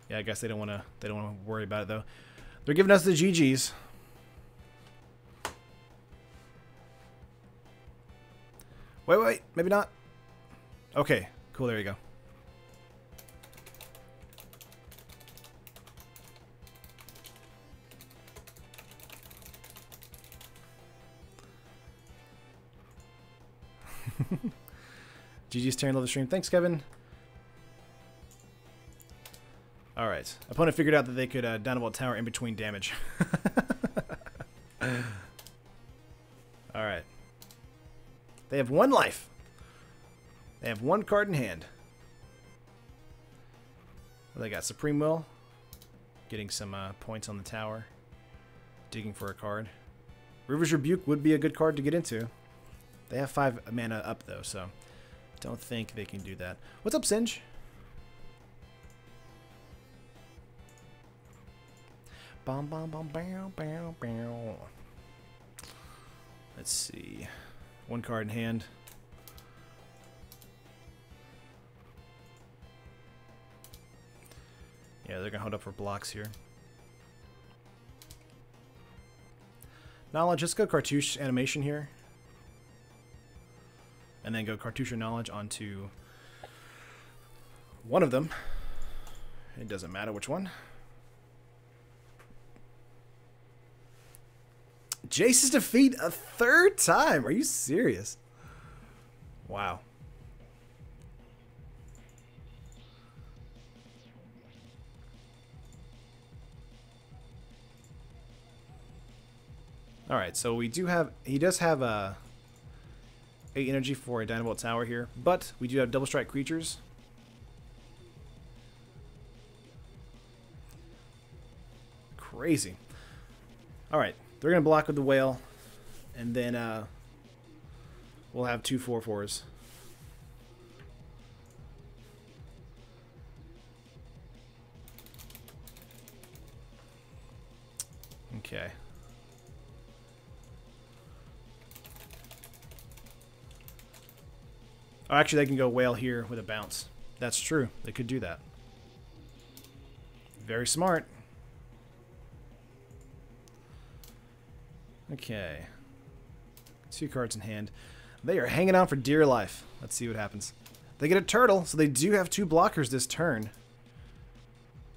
Yeah, I guess they don't want to worry about it though. They're giving us the GG's. Wait. Maybe not. Okay. Cool. There you go. GG's tearing love the stream. Thanks, Kevin. Alright. Opponent figured out that they could downvolt tower in between damage. Alright. They have 1 life. They have 1 card in hand. Well, they got Supreme Will. Getting some points on the tower. Digging for a card. River's Rebuke would be a good card to get into. They have 5 mana up, though, so don't think they can do that. What's up, Singe? Bom, bom, bom, bow, bow, bow. Let's see. 1 card in hand. Yeah, they're going to hold up for blocks here. Knowledge, let's go Cartouche Animation here. And then go Cartouche Knowledge onto one of them. It doesn't matter which one. Jace's defeat a 3rd time. Are you serious? Wow. All right, so we do have. He does have 8 energy for a Dynavolt Tower here, but we do have double strike creatures. Crazy. All right, they're gonna block with the whale, and then we'll have 2 4/4s. Okay. Oh, actually, they can go whale here with a bounce. That's true. They could do that. Very smart. Okay. 2 cards in hand. They are hanging on for dear life. Let's see what happens. They get a turtle, so they do have 2 blockers this turn.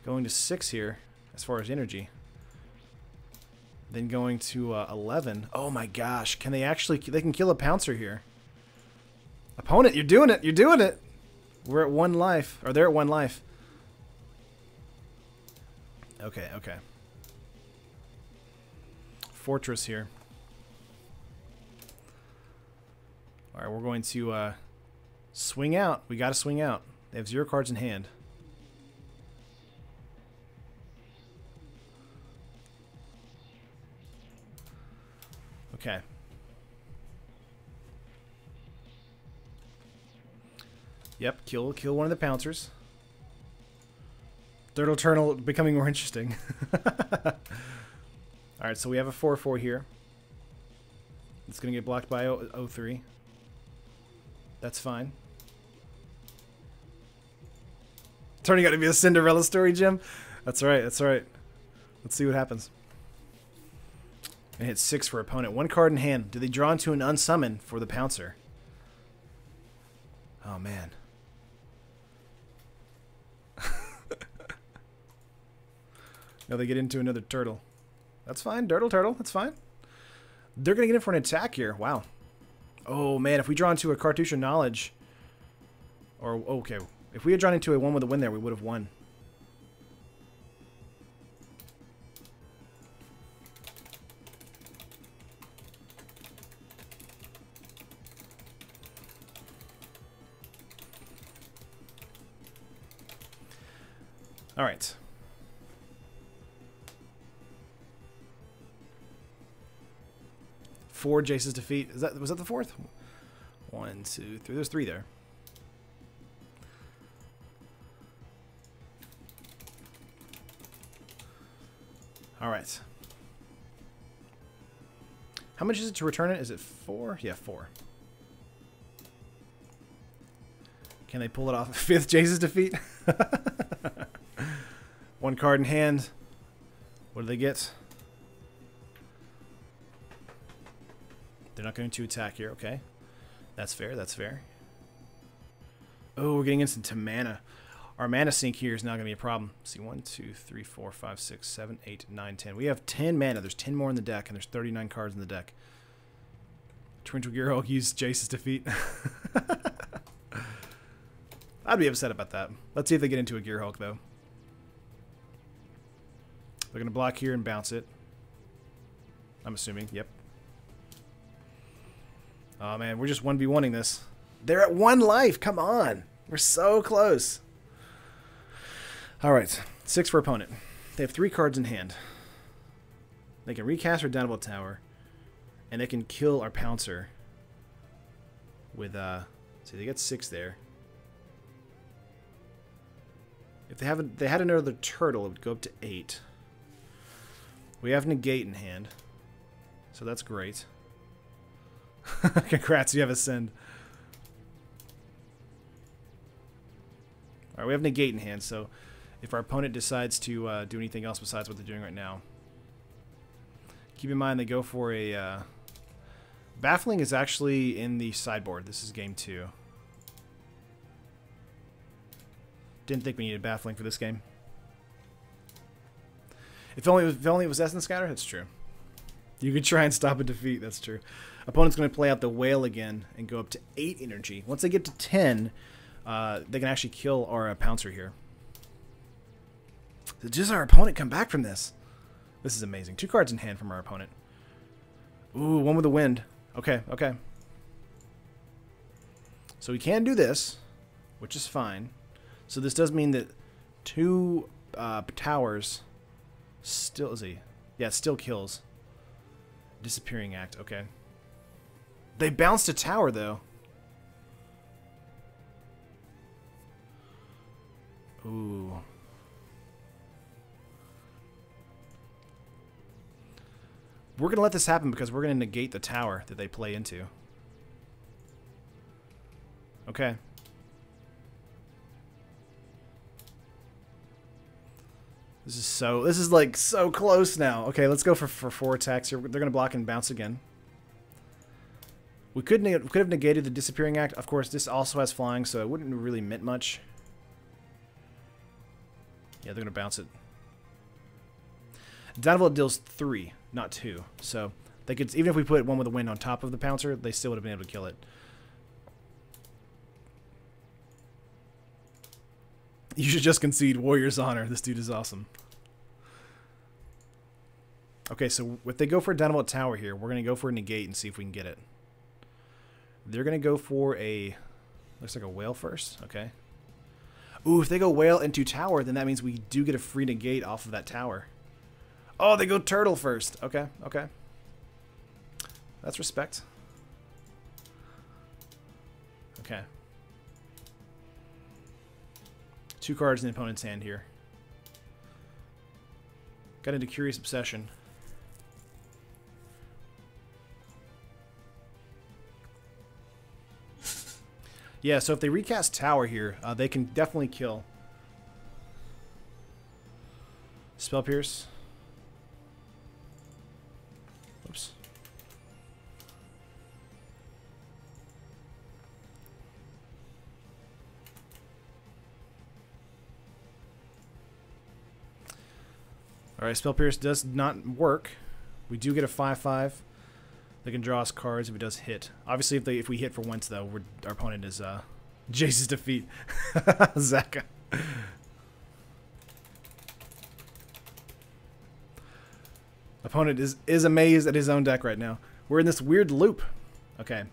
Going to 6 here, as far as energy. Then going to 11. Oh my gosh. Can they actually... They can kill a Pouncer here. Opponent, you're doing it. You're doing it. We're at 1 life. Or they're at 1 life. Okay, okay. Fortress here. Alright, we're going to swing out. We gotta swing out. They have 0 cards in hand. Okay. Yep, kill one of the Pouncers. Turtle becoming more interesting. Alright, so we have a 4/4 here. It's going to get blocked by 0/3. That's fine. Turning out to be a Cinderella story, Jim. That's right, that's right. Let's see what happens. And hit 6 for opponent. 1 card in hand. Do they draw into an unsummon for the Pouncer? Oh, man. No, they get into another turtle. That's fine. Turtle. That's fine. They're going to get in for an attack here. Wow. Oh, man. If we draw into a Cartouche Knowledge... Or, okay. If we had drawn into a 1 with a win there, we would have won. All right. Four Jace's defeat. Was that the 4th? 1, 2, 3. There's 3 there. All right. How much is it to return it? Is it 4? Yeah, 4. Can they pull it off? 5th Jace's defeat. 1 card in hand. What do they get? They're not going to attack here. Okay. That's fair, that's fair. Oh, we're getting into mana. Our mana sink here is not going to be a problem. Let's see, 1, 2, 3, 4, 5, 6, 7, 8, 9, 10. We have 10 mana. There's 10 more in the deck, and there's 39 cards in the deck. Torrential Gearhulk used Jace's defeat. I'd be upset about that. Let's see if they get into a Gearhulk, though. They're going to block here and bounce it. I'm assuming. Yep. Oh, man. We're just 1v1ing this. They're at 1 life. Come on. We're so close. All right. 6 for opponent. They have 3 cards in hand. They can recast our Downable Tower. And they can kill our Pouncer. With, see, they get 6 there. If they had another turtle, it would go up to 8. We have Negate in hand. So that's great. Congrats, you have Ascend. Alright, we have Negate in hand, so if our opponent decides to do anything else besides what they're doing right now. Keep in mind they go for a... Baffling is actually in the sideboard. This is game 2. Didn't think we needed Baffling for this game. If only it was Essence Scatter, that's true. You could try and stop a defeat, that's true. Opponent's going to play out the Whale again and go up to 8 energy. Once they get to 10, they can actually kill our Pouncer here. Does our opponent come back from this? This is amazing. 2 cards in hand from our opponent. Ooh, 1 with the wind. Okay, okay. So we can do this, which is fine. So this does mean that 2 towers still... Is he? Yeah, it still kills. Disappearing Act, okay. They bounced a tower, though. Ooh. We're going to let this happen because we're going to negate the tower that they play into. Okay. This is like so close now. Okay, let's go for 4 attacks here. They're going to block and bounce again. We could have negated the Disappearing Act. Of course, this also has flying, so it wouldn't really meant much. Yeah, they're going to bounce it. Downable deals 3, not 2. So they could, even if we put 1 with a wind on top of the Pouncer, they still would have been able to kill it. You should just concede Warrior's Honor. This dude is awesome. Okay, so if they go for a Downable Tower here, we're going to go for a Negate and see if we can get it. They're going to go for a... Looks like a Whale first. Okay. Ooh, if they go Whale into Tower, then that means we do get a free Negate off of that tower. Oh, they go Turtle first. Okay, okay. That's respect. Okay. 2 cards in the opponent's hand here. Got into Curious Obsession. Yeah, so if they recast Tower here, they can definitely kill. Spell Pierce. Oops. Alright, Spell Pierce does not work. We do get a 5/5. They can draw us cards if it does hit. Obviously, if we hit for once, though, our opponent is Jace's defeat. Zaka. Opponent is amazed at his own deck right now. We're in this weird loop. Okay.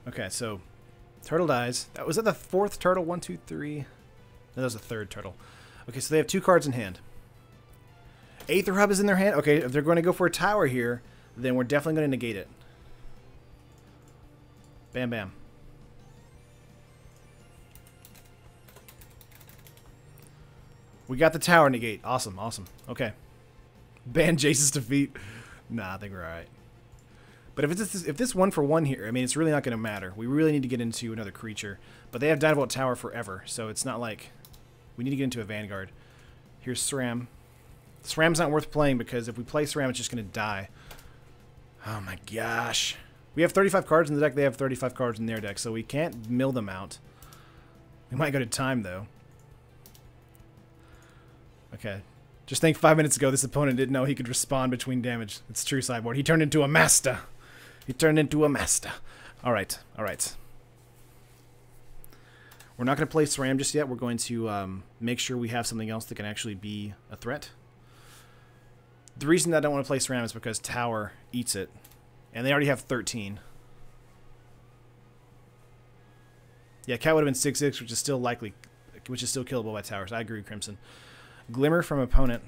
Okay, so turtle dies. Was that the 4th turtle? 1, 2, 3. No, that was the 3rd turtle. Okay, so they have 2 cards in hand. Aether Hub is in their hand. Okay, if they're going to go for a tower here, then we're definitely going to negate it. Bam, bam. We got the tower negate. Awesome, awesome. Okay. Ban Jace's defeat. Nah, I think we're alright. But if this 1-for-1 here, I mean, it's really not going to matter. We really need to get into another creature. But they have Dynavolt Tower forever, so it's not like we need to get into a Vanguard. Here's SRAM. SRAM's not worth playing because if we play SRAM, it's just going to die. Oh my gosh. We have 35 cards in the deck. They have 35 cards in their deck, so we can't mill them out. We might go to time, though. Okay. Just think 5 minutes ago, this opponent didn't know he could respond between damage. It's true, Sideboard. He turned into a master. He turned into a master. Alright, alright. We're not going to play SRAM just yet. We're going to make sure we have something else that can actually be a threat. The reason that I don't want to play SRAM is because Tower eats it. And they already have 13. Yeah, Cat would have been 6/6, which is still likely, which is still killable by Towers. I agree, Crimson. Glimmer from opponent.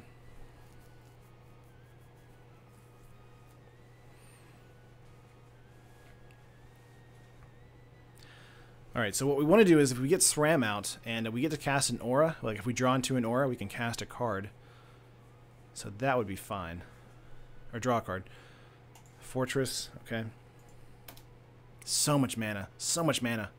Alright, so what we want to do is if we get SRAM out and we get to cast an aura, like if we draw into an aura, we can cast a card. So that would be fine. Or draw a card. Fortress, okay. So much mana. So much mana.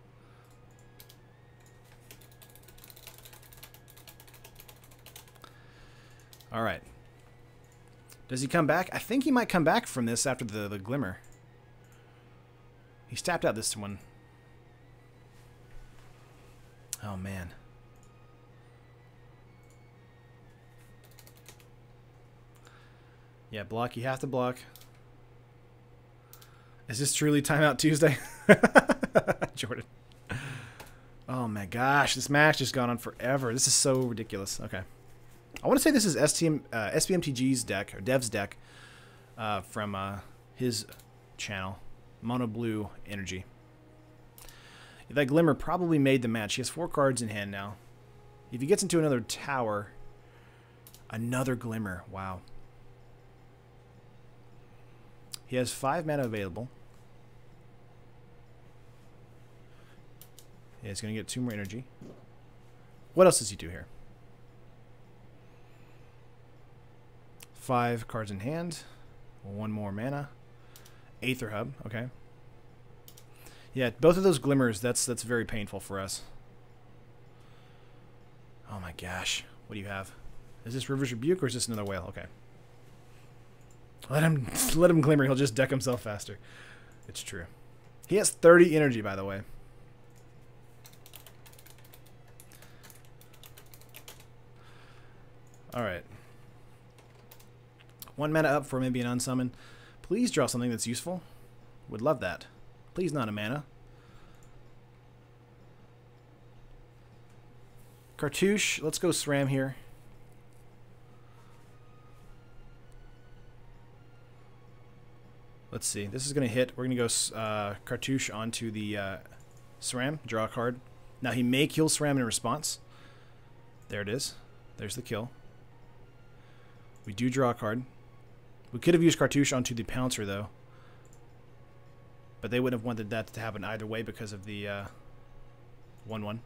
Alright. Does he come back? I think he might come back from this after the Glimmer. He's tapped out this one. Oh, man. Yeah, block. You have to block. Is this truly Timeout Tuesday? Jordan. Oh my gosh, this match just gone on forever. This is so ridiculous. Okay. I want to say this is SBMTG's deck, or Dev's deck, from his channel, Mono Blue Energy. That Glimmer probably made the match. He has 4 cards in hand now. If he gets into another tower, another Glimmer. Wow. He has 5 mana available. Yeah, he's going to get 2 more energy. What else does he do here? 5 cards in hand. 1 more mana. Aether Hub, okay. Yeah, both of those Glimmers, that's very painful for us. Oh my gosh. What do you have? Is this River's Rebuke or is this another whale? Okay. Let him Glimmer. He'll just deck himself faster. It's true. He has 30 energy, by the way. Alright. 1 mana up for maybe an unsummon. Please draw something that's useful. Would love that. Please not a mana. Cartouche. Let's go SRAM here. Let's see. This is going to hit. We're going to go Cartouche onto the SRAM. Draw a card. Now he may kill SRAM in response. There it is. There's the kill. We do draw a card. We could have used Cartouche onto the Pouncer, though. But they wouldn't have wanted that to happen either way because of the 1/1.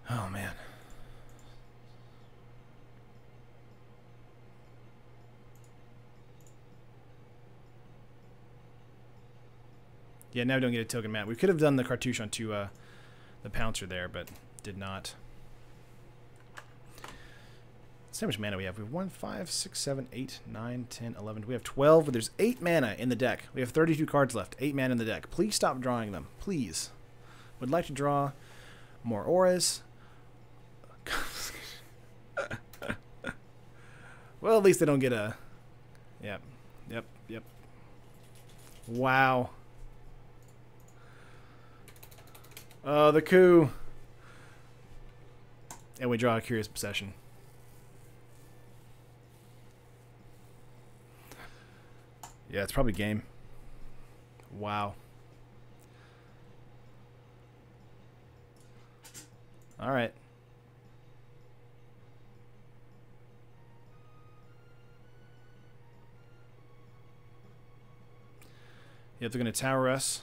Oh, man. Yeah, now we don't get a token mat. We could have done the Cartouche onto the Pouncer there, but did not. Let's see how much mana we have. We have 1, 5, 6, 7, 8, 9, 10, 11. We have 12, but there's 8 mana in the deck. We have 32 cards left. 8 mana in the deck. Please stop drawing them. Please. Would like to draw more auras. Well, at least they don't get a... Yep. Yep. Yep. Wow. Oh, the coup. And we draw a Curious Obsession. Yeah, it's probably game. Wow. All right. Yep, they're going to tower us.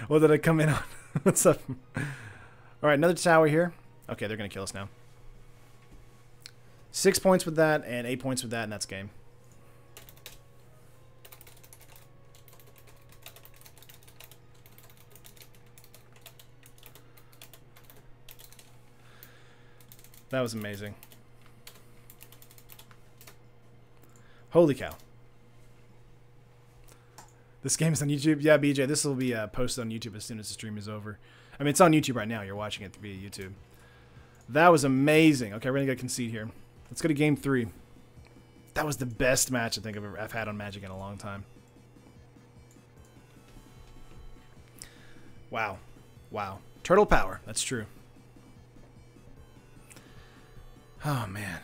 What did I come in on? What's up? All right, another tower here. Okay, they're going to kill us now. 6 points with that and 8 points with that, and that's game. That was amazing. Holy cow. This game is on YouTube? Yeah, BJ, this will be posted on YouTube as soon as the stream is over. I mean, it's on YouTube right now. You're watching it via YouTube. That was amazing. Okay, we're going to get a concede here. Let's go to game 3. That was the best match I think I've had on Magic in a long time. Wow. Wow. Turtle power. That's true. Oh, man.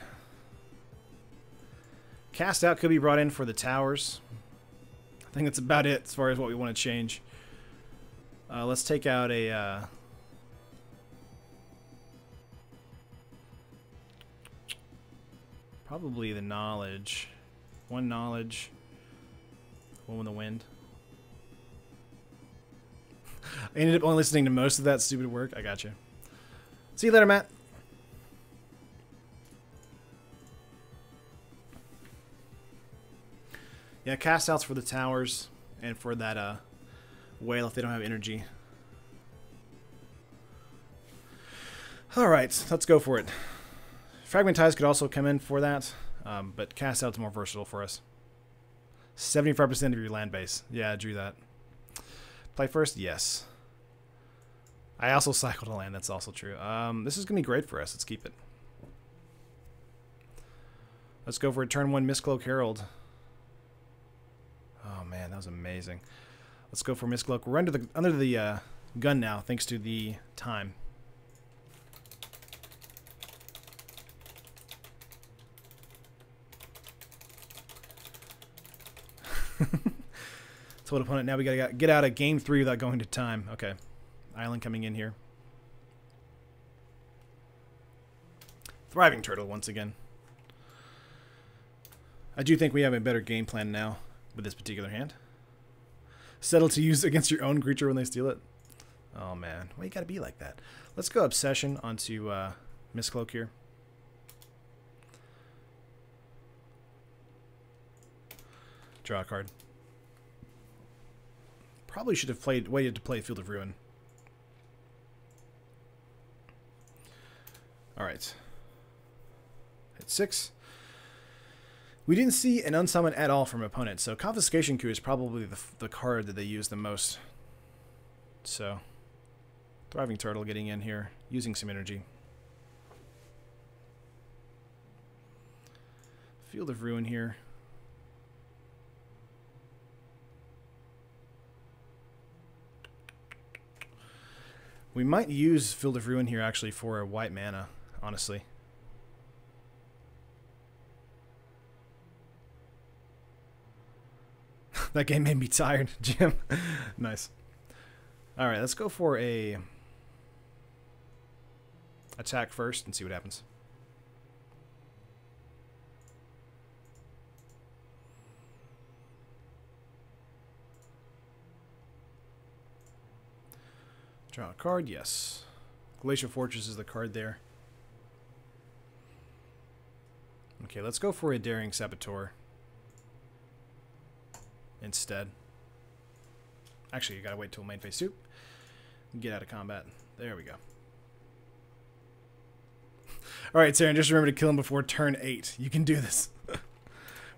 Cast out could be brought in for the towers. I think that's about it as far as what we want to change. Let's take out a... probably the knowledge. One knowledge. One with the wind. I ended up only listening to most of that stupid work. I got you. See you later, Matt. Yeah, cast outs for the towers and for that whale if they don't have energy. Alright, let's go for it. Fragmentize could also come in for that, but cast out's more versatile for us. 75% of your land base. Yeah, I drew that. Play first? Yes. I also cycled a land. That's also true. This is going to be great for us. Let's keep it. Let's go for a turn 1 Mistcloak Herald. Oh, man, that was amazing. Let's go for Mistcloak. We're under the gun now, thanks to the time. So what opponent? Now we gotta get out of game 3 without going to time. Okay, island coming in here. Thriving Turtle once again. I do think we have a better game plan now with this particular hand. Settle to use against your own creature when they steal it. Oh man, why you gotta be like that? Let's go Obsession onto Mistcloak here. Draw a card. Probably should have waited to play Field of Ruin. Alright. Hit 6. We didn't see an unsummon at all from opponent, so Confiscation Coup is probably the card that they use the most. So, Thriving Turtle getting in here, using some energy. Field of Ruin here. We might use Field of Ruin here actually for a white mana, honestly. That game made me tired, Jim. Nice. Alright, let's go for a attack first and see what happens. Draw a card, yes. Glacial Fortress is the card there. Okay, let's go for a Daring Saboteur instead. Actually, you gotta wait till main phase 2. Get out of combat. There we go. Alright, Saren, just remember to kill him before turn 8. You can do this.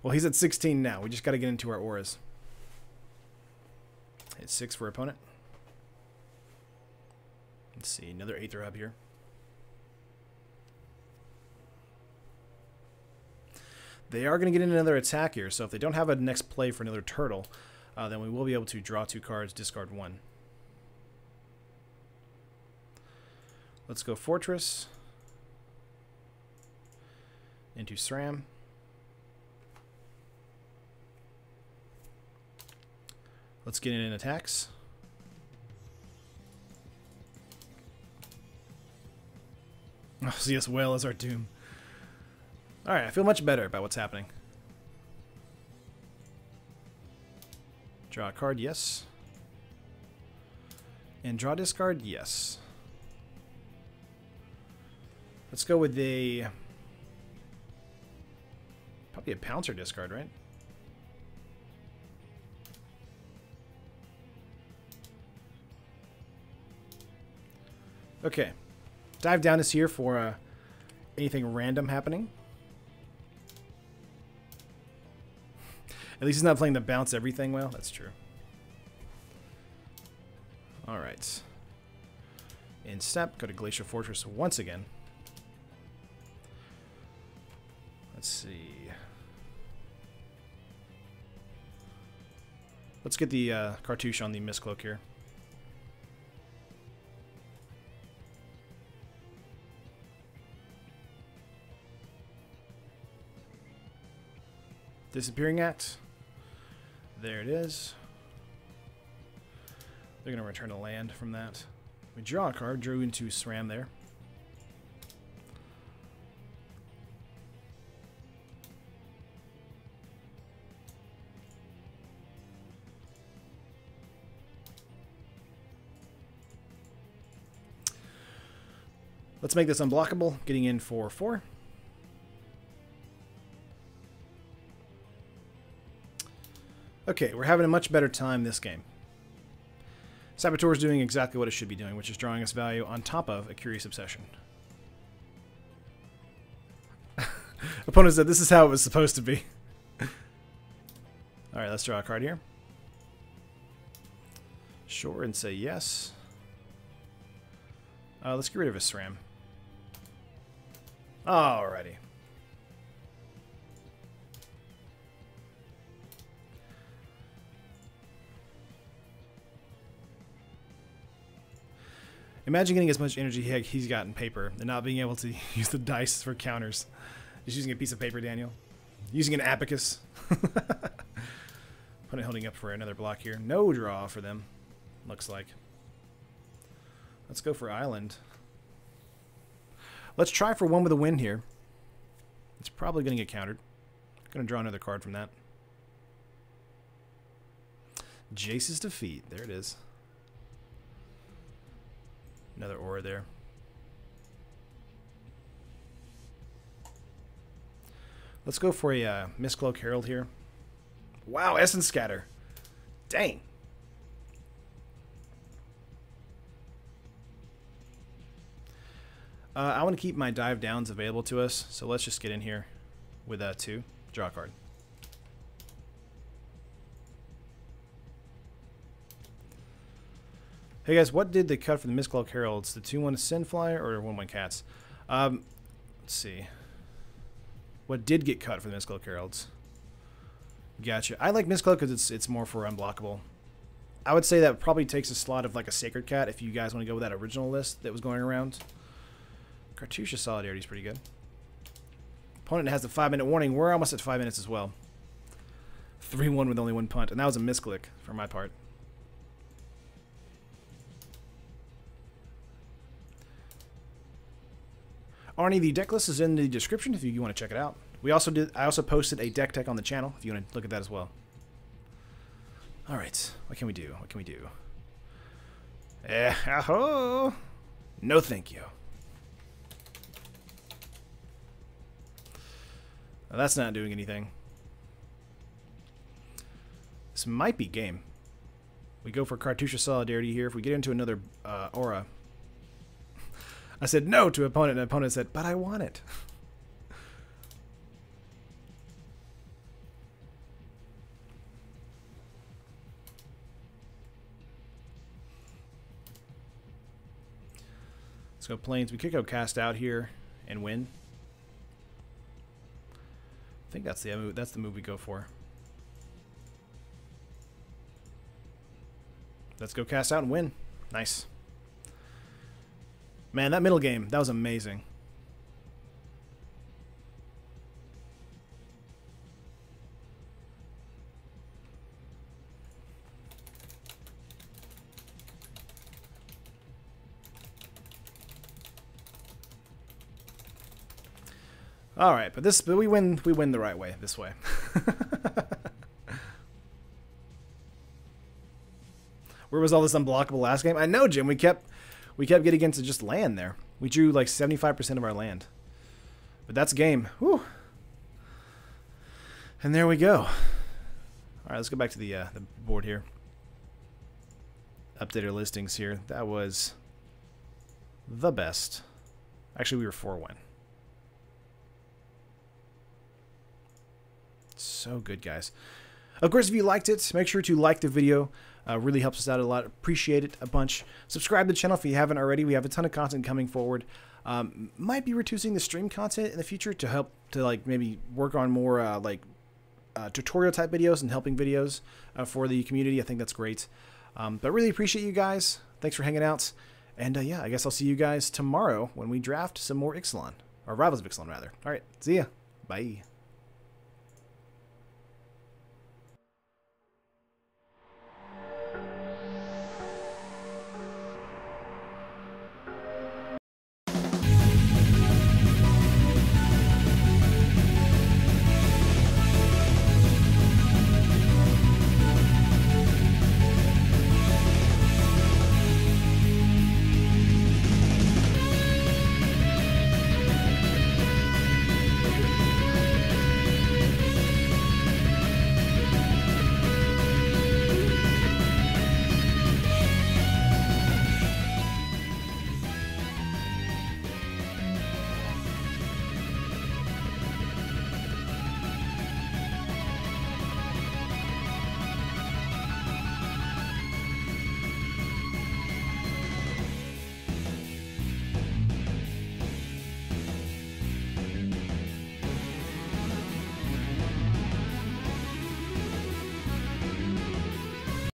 Well, he's at 16 now. We just gotta get into our auras. Hit 6 for opponent. Let's see, another Aether Hub here. They are going to get in another attack here, so if they don't have a next play for another turtle, then we will be able to draw 2 cards, discard 1. Let's go Fortress into SRAM. Let's get in attacks. Oh, CS Whale is our doom. Alright, I feel much better about what's happening. Draw a card, yes. And draw discard, yes. Let's go with a... probably a Pouncer discard, right? Okay. Dive Down is here for anything random happening. At least he's not playing the bounce everything well. That's true. All right. In step, go to Glacial Fortress once again. Let's see. Let's get the cartouche on the Mistcloak here. Disappearing Act. There it is. They're going to return a land from that. We draw a card, drew into SRAM there. Let's make this unblockable, getting in for 4. Okay, we're having a much better time this game. Saboteur is doing exactly what it should be doing, which is drawing us value on top of a Curious Obsession. Opponent said this is how it was supposed to be. Alright, let's draw a card here. Sure, and say yes. Let's get rid of his SRAM. Alrighty. Imagine getting as much energy he's got in paper and not being able to use the dice for counters. Just using a piece of paper, Daniel. Using an abacus. Opponent holding up for another block here. No draw for them, looks like. Let's go for Island. Let's try for one with a win here. It's probably going to get countered. Going to draw another card from that. Jace's Defeat. There it is. Another aura there. Let's go for a Mistcloak Herald here. Wow, Essence Scatter. Dang. I want to keep my dive downs available to us, so let's just get in here with 2. Draw a card. Hey guys, what did they cut for the Mistcloak Heralds? The 2-1 Sinflyer or 1-1 Cats? Let's see. What did get cut for the Mistcloak Heralds? Gotcha. I like Mistcloak because it's more for unblockable. I would say that probably takes a slot of like a Sacred Cat if you guys want to go with that original list that was going around. Cartouche of Solidarity is pretty good. Opponent has a 5-minute warning. We're almost at 5 minutes as well. 3-1 with only 1 punt, and that was a misclick for my part. Arnie, the deck list is in the description if you want to check it out. I also posted a deck tech on the channel if you want to look at that as well. All right, what can we do? What can we do? Aho! No, thank you. Well, that's not doing anything. This might be game. We go for Cartouche of Solidarity here. If we get into another aura. I said no to opponent, and opponent said, but I want it. Let's go Plains. We could go Cast Out here and win. I think that's the move we go for. Let's go Cast Out and win. Nice. Man, that middle game, that was amazing. All right, but we win the right way, this way. Where was all this unblockable last game? I know, Jim. We kept getting into just land there. We drew like 75% of our land. But that's game. Whew. And there we go. All right, let's go back to the board here. Update our listings here. That was the best. Actually, we were 4-1. So good, guys. Of course, if you liked it, make sure to like the video. Really helps us out a lot. Appreciate it a bunch. Subscribe to the channel if you haven't already. We have a ton of content coming forward. Might be reducing the stream content in the future to help to like maybe work on more tutorial type videos and helping videos for the community. I think that's great. But really appreciate you guys. Thanks for hanging out. And yeah, I guess I'll see you guys tomorrow when we draft some more Ixalan, or Rivals of Ixalan rather. All right, see ya. Bye.